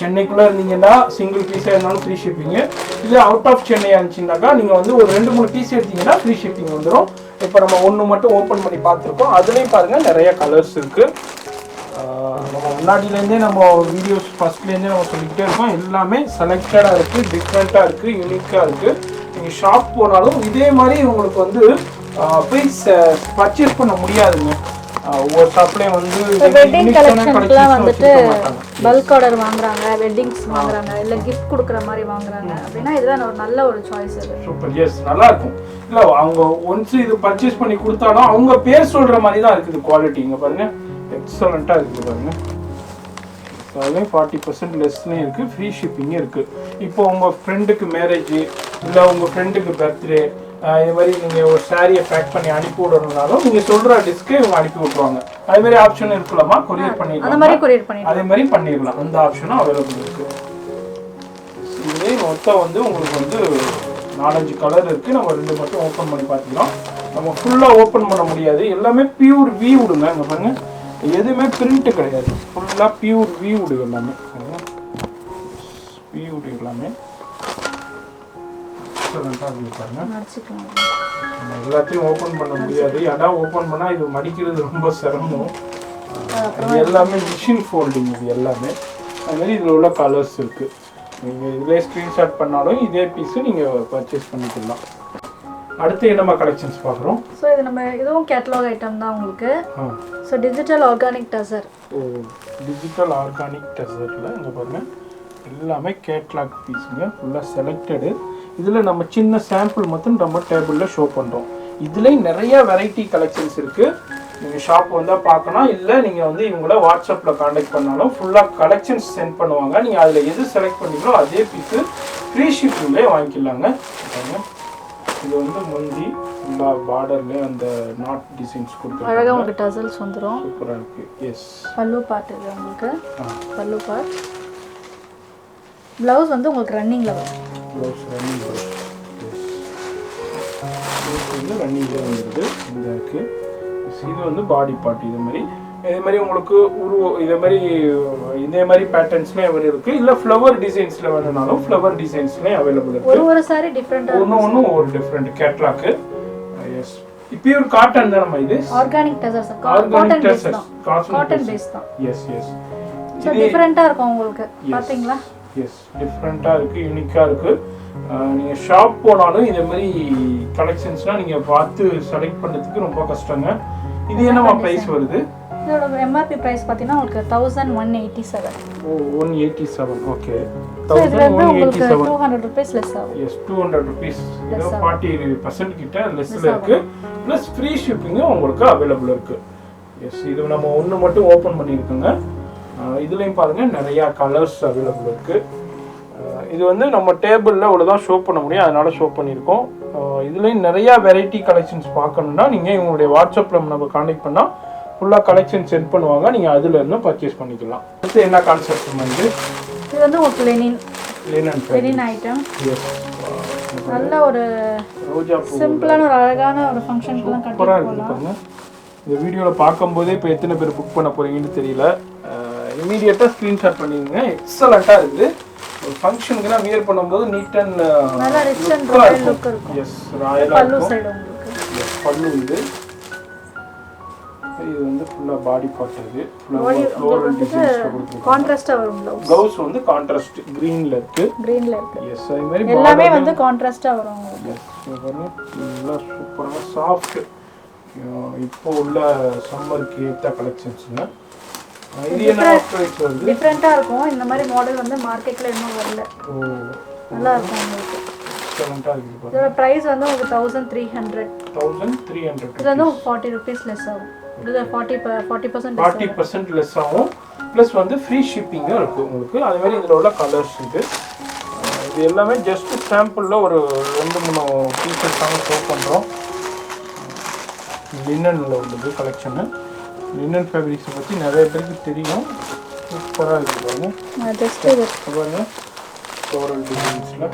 சென்னைக்குள்ளே இருந்தீங்கன்னா சிங்கிள் பீஸாக இருந்தாலும் ஃப்ரீ ஷிப்பிங்கு. இல்லை அவுட் ஆஃப் சென்னை இருந்துச்சுன்னாக்கா நீங்கள் வந்து ஒரு 2-3 பீஸ் எடுத்தீங்கன்னா ஃப்ரீ ஷிப்பிங் வந்துடும். இப்போ நம்ம ஒன்று மட்டும் ஓப்பன் பண்ணி பார்த்துருக்கோம். அதுலேயும் பாருங்கள் நிறைய கலர்ஸ் இருக்குது. நம்ம முன்னாடியிலேருந்தே நம்ம வீடியோஸ் ஃபஸ்ட்லேருந்தே நம்ம சொல்லிக்கிட்டே இருக்கோம். எல்லாமே செலக்டடாக இருக்குது, டிஃப்ரெண்ட்டாக இருக்குது, யூனிக்காக இருக்குது. நீங்கள் ஷாப் போனாலும் இதே மாதிரி உங்களுக்கு வந்து போய் பர்ச்சேஸ் பண்ண முடியாதுங்க. ஒவ்வொரு ஷாப்லேயும் வந்து வெட்டிங் கலெக்ஷன்ஸ்லாம் வந்துட்டு பல்க் ஆர்டர் வாங்குறாங்க, வெட்டிங்ஸ் வாங்குறாங்க, இல்லை கிஃப்ட் கொடுக்குற மாதிரி வாங்குறாங்க அப்படின்னா இதெல்லாம் ஒரு நல்ல ஒரு சாய்ஸ். இது சூப்பர். எஸ், நல்லா இருக்கும். இல்லை அவங்க ஒன்ஸ் இது பர்ச்சேஸ் பண்ணி கொடுத்தாலும் அவங்க பேர் சொல்கிற மாதிரி தான் இருக்குது குவாலிட்டி. இங்கே பாருங்கள், எக்ஸலண்ட்டாக இருக்குது பாருங்கள். அதுலேயும் 40% லெஸ்லேயும் இருக்குது, ஃப்ரீ ஷிப்பிங்கும் இருக்குது. இப்போ உங்கள் ஃப்ரெண்டுக்கு மேரேஜ் இல்லை உங்கள் ஃப்ரெண்டுக்கு பர்த்டே இது மாதிரி நீங்கள் ஒரு சாரியை பேக் பண்ணி அனுப்பி விடணுன்னாலும் நீங்கள் சொல்கிற டிஸ்க்கு இவங்க அனுப்பி விட்ருவாங்க. அது மாதிரி ஆப்ஷன் இருக்கலாமா? கொரியர் பண்ணிடலாம். அதே மாதிரி பண்ணிடலாம். அந்த ஆப்ஷனும் அவைலபிள் இருக்குது. இதே மொத்தம் வந்து உங்களுக்கு வந்து 4-5 கலர் இருக்குது. நம்ம 2 மட்டும் ஓப்பன் பண்ணி பார்த்துக்கலாம். நம்ம ஃபுல்லாக ஓப்பன் பண்ண முடியாது. எல்லாமே பியூர் வீவுடுங்க. இங்கே பாருங்கள், எதுவுமே பிரிண்ட்டு கிடையாது. ஃபுல்லாக பியூர் வீவுடு எல்லாமே. வீவுடு எல்லாமே எல்லாத்தையும் ஓப்பன் பண்ண முடியாது. ஏன்னா ஓப்பன் பண்ணால் இது மடிக்கிறது ரொம்ப சிரமம். எல்லாமே மிஷின் ஃபோல்டிங். இது எல்லாமே அதுமாதிரி இதில் உள்ள கலர்ஸ் இருக்குது. நீங்கள் இதிலே ஸ்க்ரீன்ஷாட் பண்ணாலும் இதே பீஸு நீங்கள் பர்ச்சேஸ் பண்ணிக்கலாம். அடுத்து என்னமா கலெக்ஷன்ஸ் பார்க்குறோம். ஸோ இது நம்ம இதுவும் கேட்லாக் ஐட்டம் தான் உங்களுக்கு. So digital organic tussar. Digital organic டசரில் இங்கே பாருங்கள் எல்லாமே கேட்லாக் பீஸுங்க, ஃபுல்லாக செலக்டடு. இதில் நம்ம சின்ன சாம்பிள் மட்டும் நம்ம டேபிளில் ஷோ பண்ணுறோம். இதுலேயும் நிறைய வெரைட்டி கலெக்ஷன்ஸ் இருக்குது. நீங்கள் ஷாப் வந்தால் பார்க்கணும், இல்லை நீங்கள் வந்து இவங்கள வாட்ஸ்அப்பில் காண்டாக்ட் பண்ணாலும் ஃபுல்லாக கலெக்ஷன்ஸ் சென்ட் பண்ணுவாங்க. நீங்கள் அதில் எது செலக்ட் பண்ணீங்களோ அதே பீஸு ஃப்ரீ ஷிப்பிங்லேயே வாங்கிக்கலாங்க. இது வந்து முந்தி ஃபுல்லாக பார்டர்லேயே அந்த நாட் டிசைன்ஸ் கொடுத்து அழகாக உங்களுக்கு டசல்ஸ் வந்துடும். சூப்பராக இருக்குது. எஸ். பல்லு பார்ட் இது உங்களுக்கு. பல்லு பார்ட். ப்ளவுஸ் வந்து உங்களுக்கு ரன்னிங்கில் வரும். Blouse running blouse. எஸ். வந்து ரன்னிங்கில் வந்துடுது. இந்த இருக்குது. இது வந்து பாடி பார்ட். இதே மாதிரி உங்களுக்கு இதே மாதிரி பேட்டர்ன்ஸ்லேயும் அவைலபிள் இருக்குது. இல்லை ஃப்ளவர் டிசைன்ஸில் வேணுனாலும் ஃப்ளவர் டிசைன்ஸ்லேயும் அவைலபிள் இருக்குது. ஒரு சாரி டிஃப்ரெண்ட்டாக ஒன்று ஒரு டிஃப்ரெண்ட் கேட்லாக்கு. எஸ். பியூர் காட்டன் தான். நம்ம இது organic tussars. Organic tussars cotton base தான். Yes yes. இது டிஃப்ரெண்ட்டாக இருக்கும் உங்களுக்கு. பார்த்தீங்களா? எஸ், டிஃப்ரெண்ட்டாக இருக்குது, யூனிக்காக இருக்குது. நீங்கள் ஷாப் போனாலும் இதே மாதிரி கலெக்ஷன்ஸ்லாம் நீங்கள் பார்த்து செலக்ட் பண்ணுறதுக்கு ரொம்ப கஷ்டங்க. இது என்னமா ப்ரைஸ் வருது? இதோட எம்ஆர்பி ப்ரைஸ் பார்த்தீங்கன்னா உங்களுக்கு 1187. ஓ, 187. ஓகே. இதுல இருந்து உங்களுக்கு 200 ரூபீஸ் லெஸ் ஆகும். Yes, 200 rupees. இது 40% கிட்ட லெஸ்ல இருக்கு. ப்ளஸ் ஃப்ரீ ஷிப்பிங்கும் உங்களுக்கு அவைலபிள் இருக்கு. எஸ், இது நம்ம ஒன்று மட்டும் ஓப்பன் பண்ணியிருக்கோங்க. இதுலேயும் பாருங்கள் நிறையா கலர்ஸ் அவைலபிள் இருக்குது. இது வந்து நம்ம டேபிளில் இவ்வளோதான் ஷோ பண்ண முடியும், அதனால் ஷோ பண்ணியிருக்கோம். இதுலேயும் நிறையா வெரைட்டி கலெக்ஷன்ஸ் பார்க்கணுன்னா நீங்கள் இவங்களுடைய வாட்ஸ்அப்பில் நம்ம கான்டாக்ட் பண்ணால் ஃபுல்லாக கலெக்ஷன் சென்ட் பண்ணுவாங்க. நீங்கள் அதுலேருந்து பர்ச்சேஸ் பண்ணிக்கலாம். அடுத்து என்ன கான்செப்ட் வந்து இது வந்து உங்களுக்கு லெனின் ஐட்டம். நல்ல ஒரு ரோஜா பூ, சிம்பிளான ஒரு அழகான ஒரு ஃபங்க்ஷனுக்குலாம் கட்டி போடலாம். இந்த வீடியோவில் பார்க்கும்போதே இப்போ எத்தனை பேர் புக் பண்ண போகிறீங்கன்னு தெரியல. இமீடியட்டாக ஸ்க்ரீன்ஷாட் பண்ணிடுங்க. எக்ஸலண்ட்டாக இருக்குது. ஒரு ஃபங்க்ஷனுக்குலாம் வியர் பண்ணும்போது நீட் அண்ட் நல்லா ரிச் அண்ட் ராயல் லுக் இருக்கும். எஸ், ராயலாக பல்லு சைடு உங்களுக்கு. எஸ், பல்லு இது இது வந்து ஃபுல்லா பாடி பார்ட் அது பாடி ஃப்ளோரல் டிசைன்ஸ்ல கொடுத்துருக்காங்க. கான்ட்ராஸ்டா வரும் ப்ளவுஸ் வந்து கான்ட்ராஸ்ட் கிரீன்ல இருக்கு. கிரீன்ல இருக்கு. எஸ் அதே மாதிரி எல்லாமே வந்து கான்ட்ராஸ்டா வரும் உங்களுக்கு. எஸ் பாருங்க நல்லா சூப்பரான சாஃப்ட் இப்போ உள்ள சம்மருக்கு ஏற்ற கலெக்ஷன்ஸ்ங்க. இது என்ன ப்ரைஸ் வருது? டிஃபரெண்டா இருக்கும். இந்த மாதிரி மாடல் வந்து மார்க்கெட்ல இன்னும் வரல. ஓ நல்லா இருக்கும் உங்களுக்கு. எக்ஸலென்ட்டா இருக்கு பாருங்க. இதோட பிரைஸ் வந்து உங்களுக்கு 1300. 1300. இது வந்து 40 rupees லெஸ் ஆகும். இது 40% லெஸ் ஆகும். ப்ளஸ் வந்து ஃப்ரீ ஷிப்பிங்கும் இருக்குது உங்களுக்கு. அதே மாதிரி இதில் உள்ள கலர்ஸ் இது எல்லாமே ஜஸ்ட் சாம்பிளில் ஒரு 2-3 பீசஸ் தாங்க ஷோ பண்ணுறோம். லினனில் உள்ளது கலெக்ஷனு. லினன் ஃபேப்ரிக்ஸை பற்றி நிறைய பேருக்கு தெரியும். சூப்பராக இருக்குது பாருங்க. ஜஸ்ட் பாருங்க ஃப்ளோரல் டிசைன்ஸில்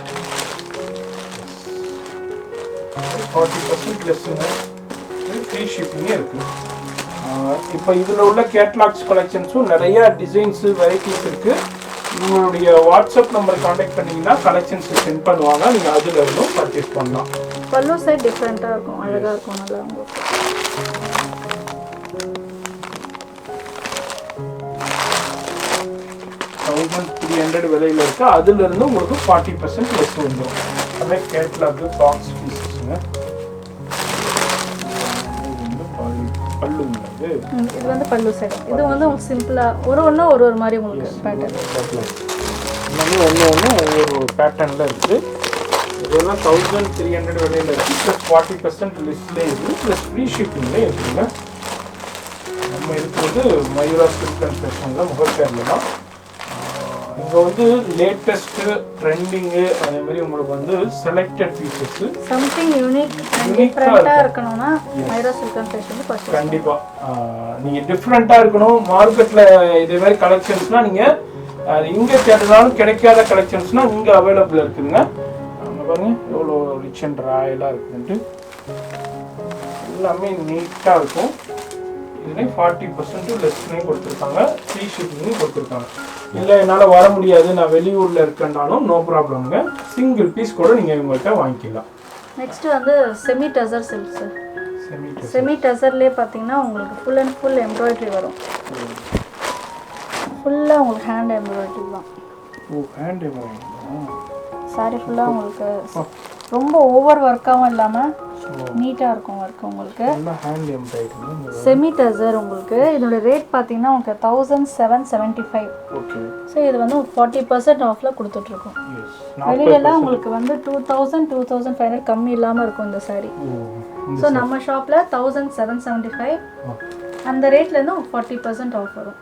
40% லெஸ்ஸுங்க. ஃப்ரீ ஷிப்பிங்கே இருக்குது. இப்போ இதில் உள்ள கேட்லாக்ஸ் கலெக்ஷன்ஸும் நிறைய டிசைன்ஸு வெரைட்டிஸ் இருக்குது. உங்களுடைய வாட்ஸ்அப் நம்பர் காண்டாக்ட் பண்ணிங்கன்னா கலெக்ஷன்ஸ் சென்ட் பண்ணுவாங்க. நீங்கள் அதில் இருந்தும் பர்ச்சேஸ் பண்ணலாம். பல்லு சைட் டிஃப்ரெண்ட்டாக இருக்கும், அழகாக இருக்கும், நல்லா உங்களுக்கு. 1300 விலையில் இருக்கு. அதுலேருந்து உங்களுக்கு 40% லெஸ் வந்துடும். அதே கேட்லாக் பாக்ஸ் பீஸஸ்ங்க. பல்லுங்க இது வந்து பல்லு சைடு. இது வந்து உங்களுக்கு சிம்பிளாக ஒரு மாதிரி உங்களுக்கு பேட்டர்ன். எல்லாமே ஒன்று ஒவ்வொரு பேட்டர்னில் இருக்குது. இதெல்லாம் 1300 விலையில் இருக்குது. ப்ளஸ் 40% லெஸ்லேயே இருக்குது. ப்ளஸ் ஃப்ரீ ஷிப்பிங்லேயே இருக்குதுங்க. நம்ம இருக்கிறது மயூரா சில்க் அண்ட் ஃபேஷனில் முகப்பேரில் தான். இங்கே வந்து லேட்டஸ்ட்டு ட்ரெண்டிங்கு அதே மாதிரி உங்களுக்கு வந்து செலக்டட் பீசஸ் சம்திங் யூனிக் டிஃப்ரெண்ட்டாக இருக்கணும்னா Mayura silk and fashion purchase. கண்டிப்பாக நீங்கள் டிஃப்ரெண்ட்டாக இருக்கணும். மார்க்கெட்டில் இதே மாதிரி கலெக்ஷன்ஸ்னால் நீங்கள் இங்கே தேடினாலும் கிடைக்காத கலெக்ஷன்ஸ்னால் இங்கே அவைலபிள் இருக்குதுங்க. அங்கே பாருங்கள் எவ்வளோ ரிச் அண்ட் ராயலாக இருக்குதுன்ட்டு எல்லாமே நீட்டாக இருக்கும். இதுலேயும் 40% லெஸ்லையும் கொடுத்துருக்காங்க. ஃப்ரீ ஷிப்பிங்கும் கொடுத்துருக்காங்க. இல்லை என்னால் வர முடியாது, நான் வெளியூரில் இருக்கேன்னாலும் நோ ப்ராப்ளம்ங்க. சிங்கிள் பீஸ் கூட நீங்கள் இவங்கள்ட்ட வாங்கிக்கலாம். நெக்ஸ்ட்டு வந்து செமி டசர் சில்க்ஸு. செமி டசர்லேயே பார்த்தீங்கன்னா உங்களுக்கு ஃபுல் அண்ட் ஃபுல் எம்ப்ராய்டரி வரும். ஃபுல்லாக உங்களுக்கு ஹேண்ட் எம்ப்ராய்டரி தான். ஓ ஹேண்ட் எம்ப்ராய்டரி. சாரி ஃபுல்லாக உங்களுக்கு ரொம்ப ஓவர் ஒர்க்காகவும் இல்லாமல் நீட்டாக இருக்கும் ஒர்க் உங்களுக்கு. ஹேண்ட் எம்ப்ராய்டரி செமி டசர் உங்களுக்கு. இதோட ரேட் பார்த்தீங்கன்னா உங்களுக்கு 1775. ஓகே. ஸோ இது வந்து 40% ஆஃபில் கொடுத்துட்ருக்கோம். வெளியிலலாம் உங்களுக்கு வந்து 2000-2500 கம்மி இல்லாமல் இருக்கும் இந்த சாரீ. ஸோ நம்ம ஷாப்பில் 1775. அந்த ரேட்லேருந்து 40% ஆஃப் வரும்.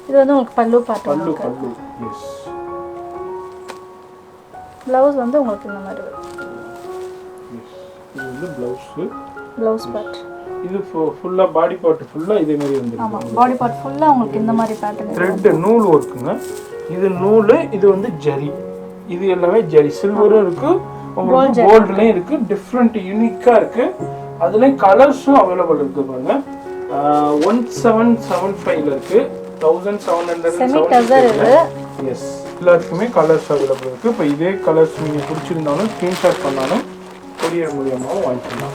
இது வந்து உங்களுக்கு பல்லு பாட்டு. ப்ளவுஸ் வந்து உங்களுக்கு இந்த மாதிரி வரும். இது வந்து ப்ளவுஸ் பார்ட். இது ஃபுல்லா பாடி பார்ட் ஃபுல்லா இதே மாதிரி வந்துருக்கு. ஆமா பாடி பார்ட் ஃபுல்லா உங்களுக்கு இந்த மாதிரி பேட்டர்ன். த்ரெட் நூல் வர்க்குங்க. இது நூல், இது வந்து ஜரி. இது எல்லாமே ஜரி. சில்வரும் இருக்கு, உங்களுக்கு கோல்ட்லயும் இருக்கு. டிஃபரண்ட் யூனிக்கா இருக்கு. அதுலயும் கலர்ஸும் அவைலபிள் இருக்கு பாருங்க. 1775 ல இருக்கு. 1700 செமி டசர் இது. எஸ் எல்லாத்துக்குமே கலர்ஸ் அவைலபிள் இருக்கு. இப்போ இதே கலர்ஸ் நீங்க பிடிச்சிருந்தாலும் ஸ்கிரீன்ஷாட் பண்ணாலும் கொரியர் மூலியமாகவும் வாங்கிக்கலாம்.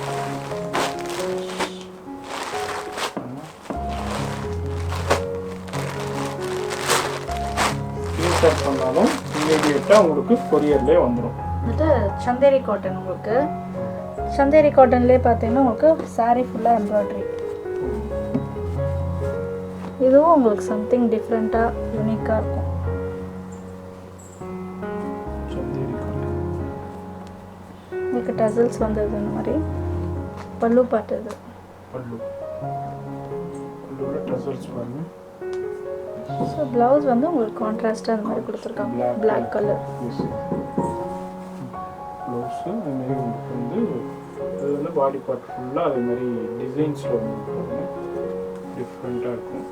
ஸ்கிரீன்ஷாட் பண்ணாலும் இமீடியட்டாக உங்களுக்கு கொரியர்லேயே வந்துடும். வந்துட்டு சந்தேரி காட்டன். உங்களுக்கு சந்தேரி காட்டன்லேயே பார்த்தீங்கன்னா உங்களுக்கு சாரீ ஃபுல்லாக எம்ப்ராய்டரி. இதுவும் உங்களுக்கு சம்திங் டிஃப்ரெண்ட்டாக யூனிக்காக இருக்கும். உங்களுக்கு டசல்ஸ் வந்தது இந்த மாதிரி. பல்லு பாட்டு இது. ஸோ ப்ளவுஸ் வந்து உங்களுக்கு கான்ட்ராஸ்டாக அந்த மாதிரி கொடுத்துருக்காங்க. Black colour blouse. அதுமாதிரி உங்களுக்கு வந்து அது வந்து பாடி பார்ட் ஃபுல்லாக அதே மாதிரி டிசைன்ஸில் வந்து டிஃப்ரெண்ட்டாக இருக்கும்.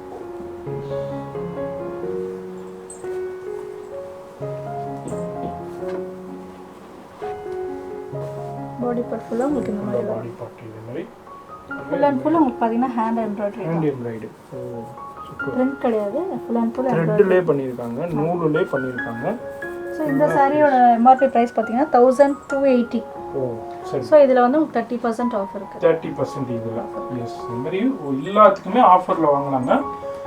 பாடி பார்ட் ஃபுல்லாக உங்களுக்கு இந்த மாதிரி பாடி பார்ட் இதே மாதிரி ஃபுல் அண்ட் ஃபுல் உங்களுக்கு பார்த்தீங்கன்னா hand embroidery. Hand embroidery. Print கிடையாது, ஃபுல் அண்ட் ஃபுல் த்ரெட்லே பண்ணியிருக்காங்க, நூலுலே பண்ணியிருக்காங்க. ஸோ இந்த சாரியோட எம்ஆர்பி ப்ரைஸ் பார்த்தீங்கன்னா 1280. ஓ சரி. ஸோ இதில் வந்து உங்களுக்கு 30% ஆஃப் இருக்குது. 30% இதில். எஸ், இந்த மாதிரி எல்லாத்துக்குமே ஆஃபரில் வாங்கினாங்க.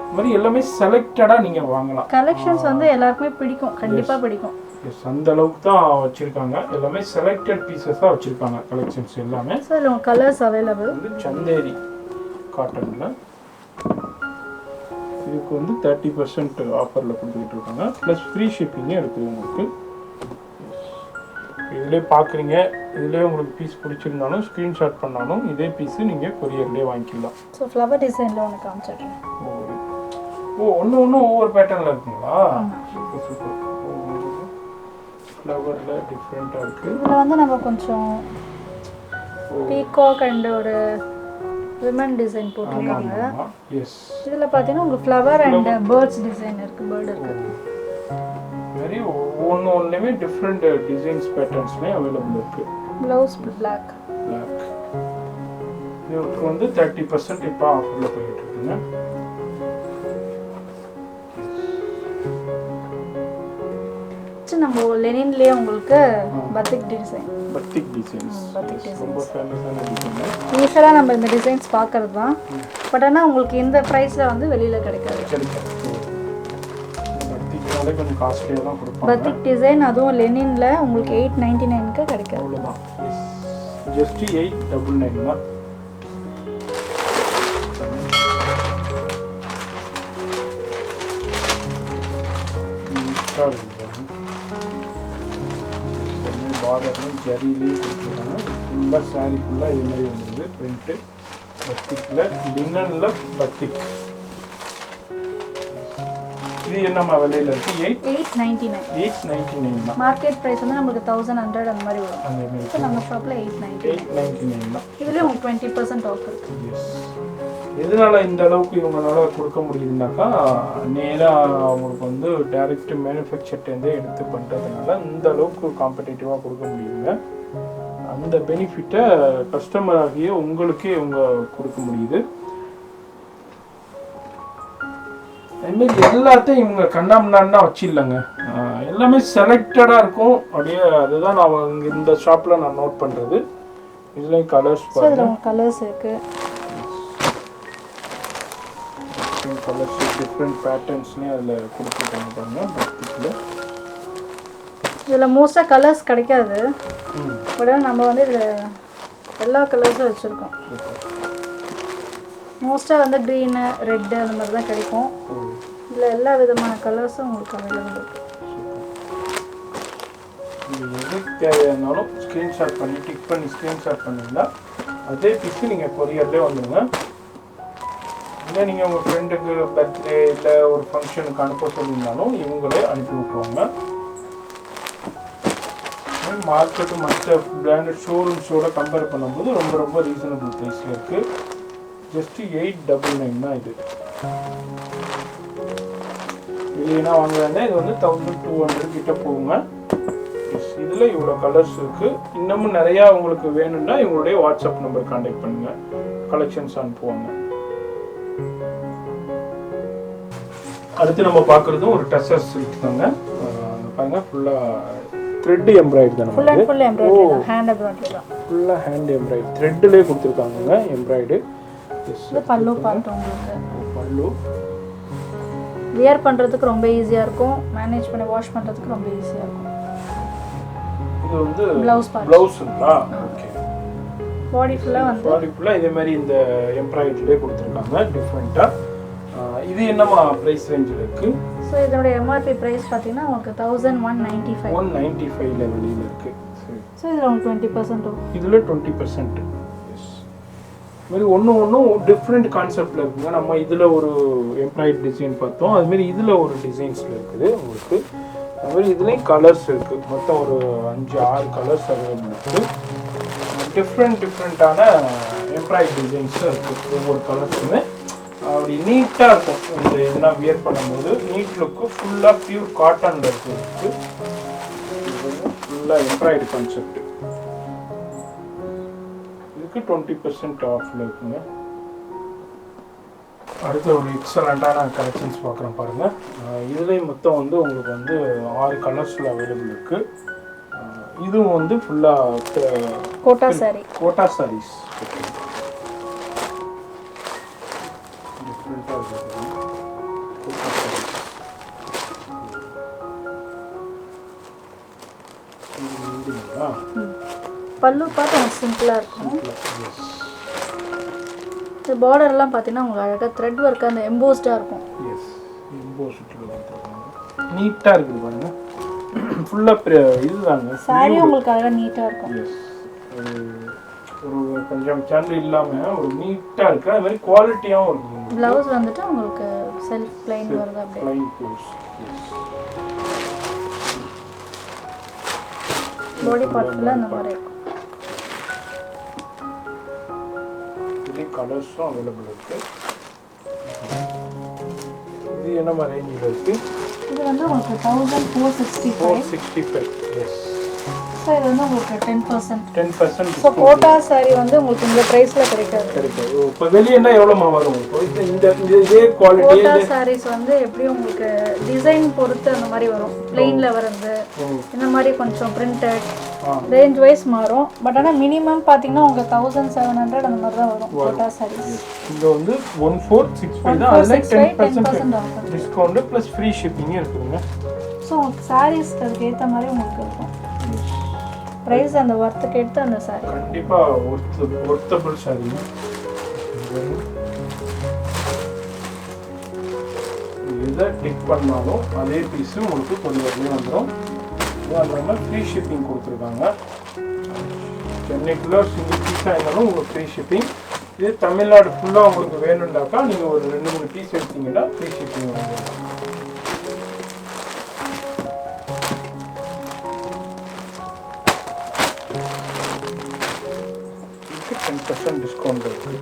இந்த மாதிரி எல்லாமே செலக்டடாக நீங்கள் வாங்கலாம். கலெக்ஷன்ஸ் வந்து எல்லாருக்குமே பிடிக்கும், கண்டிப்பாக பிடிக்கும். எஸ், அந்த அளவுக்கு தான் வச்சுருக்காங்க. எல்லாமே செலக்டட் பீசஸாக வச்சுருக்காங்க கலெக்ஷன்ஸ் எல்லாமே. ஸோ இதில் உங்களுக்கு கலர்ஸ் அவைலபிள். வந்து சந்தேரி காட்டனில் இதுக்கு வந்து 30% ஆஃபரில் கொடுத்துக்கிட்டு இருக்காங்க. ப்ளஸ் ஃப்ரீ ஷிப்பிங்கே இருக்குது உங்களுக்கு. இதிலே பார்க்குறீங்க, இதிலே உங்களுக்கு பீஸ் பிடிச்சிருந்தாலும் ஸ்க்ரீன்ஷாட் பண்ணாலும் இதே பீஸு நீங்கள் கொரியர்லேயே வாங்கிக்கலாம். ஸோ ஃப்ளவர் டிசைனில் ஒன்று காமிச்சிடுறேன். ஓ ஒன்று ஒவ்வொரு பேட்டர்னில் இருக்குங்களா? Super super. ஃப்ளவரில் டிஃப்ரெண்ட்டாக இருக்குது. இதில் வந்து நம்ம கொஞ்சம் பீகாக் அண்ட் ஒரு விமன் டிசைன் போட்டிருக்காங்க. எஸ், இதில் பார்த்தீங்கன்னா உங்களுக்கு ஃப்ளவர் அண்ட் பேர்ட்ஸ் டிசைன் இருக்குது, பேர்டு இருக்குது. வெரி ஒன்றுமே டிஃப்ரெண்ட் டிசைன்ஸ் பேட்டர்ன்ஸ்மே அவைலபிள் இருக்குது. Blouse black. இதுக்கு வந்து 30% இப்போ ஆஃபரில் போயிட்டு இருக்குங்க. நம்ம லெனின்லேயே உங்களுக்கு பத்திக் டிசைன். பத்திக் டிசைன்ஸ் ரொம்ப ஃபேமஸான டிசைன். யூஸ்வலாக நம்ம இந்த டிசைன்ஸ் பார்க்கறது தான், பட் ஆனால் உங்களுக்கு இந்த ப்ரைஸில் வந்து வெளியில் கிடைக்காது. பத்திக்னாலே கொஞ்சம் காஸ்ட்லியாக தான் கொடுப்பாங்க. பத்திக் டிசைன் அதுவும் லெனினில் உங்களுக்கு 899க்கு கிடைக்கும். அவ்வளோதான். ஜஸ்ட் 899 தான். பார்டர்லாம் ஜரியிலேயே கொடுத்துருக்காங்க. ஃபுல்லாக சாரீ ஃபுல்லாக இது மாதிரி வந்துருது பிரிண்ட்டு. பத்திக்கில் லினனில் பத்திக். இது என்னம்மா விலையில் இருக்குது? 899 தான். மார்க்கெட் ப்ரைஸ் வந்து நம்மளுக்கு 1100 அந்த மாதிரி வரும். அந்த மாதிரி ஸோ நம்ம ஷாப்பில் 899 தான். இதுலேயே உங்களுக்கு 20% ஆஃப் இருக்குது. எஸ். எதனால இந்த அளவுக்கு இவங்களால கொடுக்க முடியுதுனாக்கா, நேராக அவங்களுக்கு வந்து டைரக்ட் மேனுஃபேக்சர்ட்டேருந்தே எடுத்து பண்ணுறதுனால இந்த அளவுக்கு காம்படேட்டிவாக கொடுக்க முடியுதுங்க. அந்த பெனிஃபிட்டை கஸ்டமர் ஆகிய உங்களுக்கே இவங்க கொடுக்க முடியுது. அதுமாரி எல்லாத்தையும் இவங்க கண்ணாமண்ணா வச்சிடலங்க. எல்லாமே செலக்டடாக இருக்கும். அப்படியே அதுதான் நான் இங்கே இந்த ஷாப்பில் நான் நோட் பண்ணுறது. இதுலேயும் கலர்ஸ் கலர்ஸ் இருக்குது. கலர்ஸ் டிஃப்ரெண்ட் பேட்டர்ன்ஸ்லேயும் அதில் கொடுத்துருக்காங்க பாருங்க. பத்திக்கில் இதில் மோஸ்ட்டாக கலர்ஸ் கிடைக்காது, பட் நம்ம வந்து இதில் எல்லா கலர்ஸும் வச்சுருக்கோம். மோஸ்ட்டாக வந்து க்ரீனு ரெட்டு அந்த மாதிரி தான் கிடைக்கும். இதில் எல்லா விதமான கலர்ஸும் உங்களுக்கு அவைலபிள் இருக்குது. இது எதுக்கு தேவையானாலும் ஸ்க்ரீன்ஷாட் பண்ணி டிக் பண்ணி ஸ்க்ரீன்ஷாட் பண்ணிங்கன்னா அதே பீஸு நீங்கள் கொரியர்லேயே வந்துடுங்க. இல்லை நீங்கள் உங்கள் ஃப்ரெண்டுக்கு பர்த்டே இல்லை ஒரு ஃபங்க்ஷனுக்கு அனுப்ப சொல்லியிருந்தாலும் இவங்களே அனுப்பி விட்ருவாங்க. மார்க்கெட்டு மற்ற பிராண்டட் ஷோரூம்ஸோட கம்பேர் பண்ணும்போது ரொம்ப ரொம்ப ரீசனபிள் ப்ரைஸில் இருக்குது. ஜஸ்ட்டு 899 தான் இது. வெளியேனா வாங்குறாங்க இது வந்து 1200 கிட்ட போகுங்க. இதில் இவ்வளோ கலர்ஸ் இருக்குது. இன்னமும் நிறையா உங்களுக்கு வேணும்னா இவங்களுடைய வாட்ஸ்அப் நம்பர் கான்டாக்ட் பண்ணுங்கள், கலெக்ஷன்ஸ் அனுப்புவாங்க. அடுத்து நம்ம பார்க்குறதும் ஒரு டச்சஸ் இருக்குதாங்க. பாருங்க, ஃபுல்லாக த்ரெட் எம்ப்ராய்டரி தான். ஃபுல் எம்ப்ராய்டரி தான், ஹேண்ட் எம்ப்ராய்டரி தான். ஃபுல்லாக ஹேண்ட் எம்ப்ராய்டரி த்ரெட்லேயே கொடுத்துருக்காங்க எம்ப்ராய்டரி. இது பல்லு பார்ட் உங்களுக்கு. பல்லு வியர் பண்ணுறதுக்கு ரொம்ப ஈஸியாக இருக்கும், மேனேஜ் பண்ணி வாஷ் பண்ணுறதுக்கு ரொம்ப ஈஸியாக இருக்கும். இது வந்து ப்ளவுஸ் பார்ட். ப்ளவுஸுங்களா? ஓகே. பாடி ஃபுல்லாக வந்து பாடி ஃபுல்லாக இதே மாதிரி இந்த எம்ப்ராய்டரிலே கொடுத்துருக்காங்க டிஃப்ரெண்ட்டாக. இது என்னமா ப்ரைஸ் ரேஞ்சில் இருக்குது? ஸோ இதோட எம்ஆர்பி ப்ரைஸ் பார்த்தீங்கன்னா உங்களுக்கு 1195. 195 லெவலில் இருக்குது. சரி. ஸோ இதில் உங்களுக்கு 20% இதில் 20%. எஸ். இது மாதிரி ஒன்றும் டிஃப்ரெண்ட் கான்செப்டில் இருக்குங்க. நம்ம இதில் ஒரு எம்ப்ராய்டரி டிசைன் பார்த்தோம், அதுமாரி இதில் ஒரு டிசைன்ஸில் இருக்குது உங்களுக்கு. அதுமாதிரி இதுலேயும் கலர்ஸ் இருக்குது. மொத்தம் ஒரு 5-6 கலர்ஸ் அவைலபிள் இருக்குது. டிஃப்ரெண்ட்டான எம்ப்ராய்டரி டிசைன்ஸும் இருக்குது. ஒவ்வொரு கலர்ஸுமே அப்படி நீட்டாக இருக்கும். இந்த இதெல்லாம் வியர் பண்ணும்போது நீட் லுக்கு. ஃபுல்லாக பியூர் காட்டனில் இருக்குது. ஃபுல்லாக எம்ப்ராய்டரி கான்செப்ட். இதுக்கு 20% ஆஃபில் இருக்குங்க. அடுத்து ஒரு எக்ஸலண்ட்டான கலெக்ஷன்ஸ் பார்க்குறோம் பாருங்கள். இதுலேயும் மொத்தம் வந்து உங்களுக்கு வந்து 6 கலர்ஸில் அவைலபிள் இருக்குது. இதுவும் வந்து ஃபுல்லாக கோட்டா saree. கோட்டா சாரீஸ். டிஃப்ரெண்ட்டாக இருக்குது கோட்டா சாரீஸ். பல்லு பார்த்து எனக்கு சிம்பிளாக இருக்கும். எஸ். இந்த பார்டர்லாம் பார்த்தீங்கன்னா உங்களுக்கு அழகாக த்ரெட் ஒர்க் அந்த எம்போஸ்டாக இருக்கும். எஸ், எம்போஸ்டில் கொடுத்துருக்காங்க. நீட்டாக இருக்குது பாருங்க. ஃபுல்லாக இதுதாங்க saree உங்களுக்கு அழகாக நீட்டாக இருக்கும். எஸ், ஒரு கொஞ்சம் சேனல் இல்லாமல் ஒரு நீட்டாக இருக்குது. அது மாதிரி குவாலிட்டியாகவும் இருக்குது. ப்ளவுஸ் வந்துட்டு உங்களுக்கு செல்ஃப் பிளைன் வருது அப்படியே. Plain blouse. Yes, body part ஃபுல்லாக அந்த மாதிரி இருக்கும். இது கலர்ஸும் அவைலபிள் இருக்குது. இது என்ன மாதிரி ரேஞ்சில் இருக்குது? இது வந்து உங்களுக்கு 1465. 465. எஸ். ஸோ இது வந்து உங்களுக்கு 10%. 10% ஸோ கோட்டா saree வந்து உங்களுக்கு இந்த ப்ரைஸில் கிடைக்காது. கிடைக்கும். இப்போ வெளியேன்னா எவ்வளோமா வரும்? இப்போ இந்த இதே குவாலிட்டி கோட்டா sarees வந்து எப்படியும் உங்களுக்கு டிசைன் பொறுத்து அந்த மாதிரி வரும். பிளெயினில் வர்றது இந்த மாதிரி கொஞ்சம் பிரிண்டட் ரேஞ்ச் வைஸ் மாறும். பட் ஆனால் மினிமம் பார்த்தீங்கன்னா உங்களுக்கு 1700 அந்த மாதிரி தான் வரும் கோட்டா sarees. இங்கே வந்து 1465 தான். அதில் 10% ஆகும். டிஸ்கவுண்ட் ப்ளஸ் ஃப்ரீ ஷிப்பிங்கே இருக்குதுங்க. ஸோ உங்களுக்கு sarees அதுக்கு ஏற்ற மாதிரி உங்களுக்கு இருக்கும். ப்ரைஸ் அந்த ஒர்த்துக்கு எடுத்து அந்த saree. கண்டிப்பாக ஒர்த்தபிள் சாரி. எதை டிக் பண்ணாலும் அதே பீஸு உங்களுக்கு கொரியர்லேயே வந்துடும். அது இல்லாமல் ஃப்ரீ ஷிப்பிங் கொடுத்துருக்காங்க. சென்னைக்குள்ளே சிங்கிள் பீஸாக இருந்தாலும் உங்களுக்கு ஃப்ரீ ஷிப்பிங். இது தமிழ்நாடு ஃபுல்லாக உங்களுக்கு வேணும்னாக்கா நீங்கள் ஒரு 2-3 பீஸ் எடுத்தீங்கன்னா ஃப்ரீ ஷிப்பிங் வந்துடும். இதுக்கு 10% டிஸ்கவுண்ட் இருக்குது.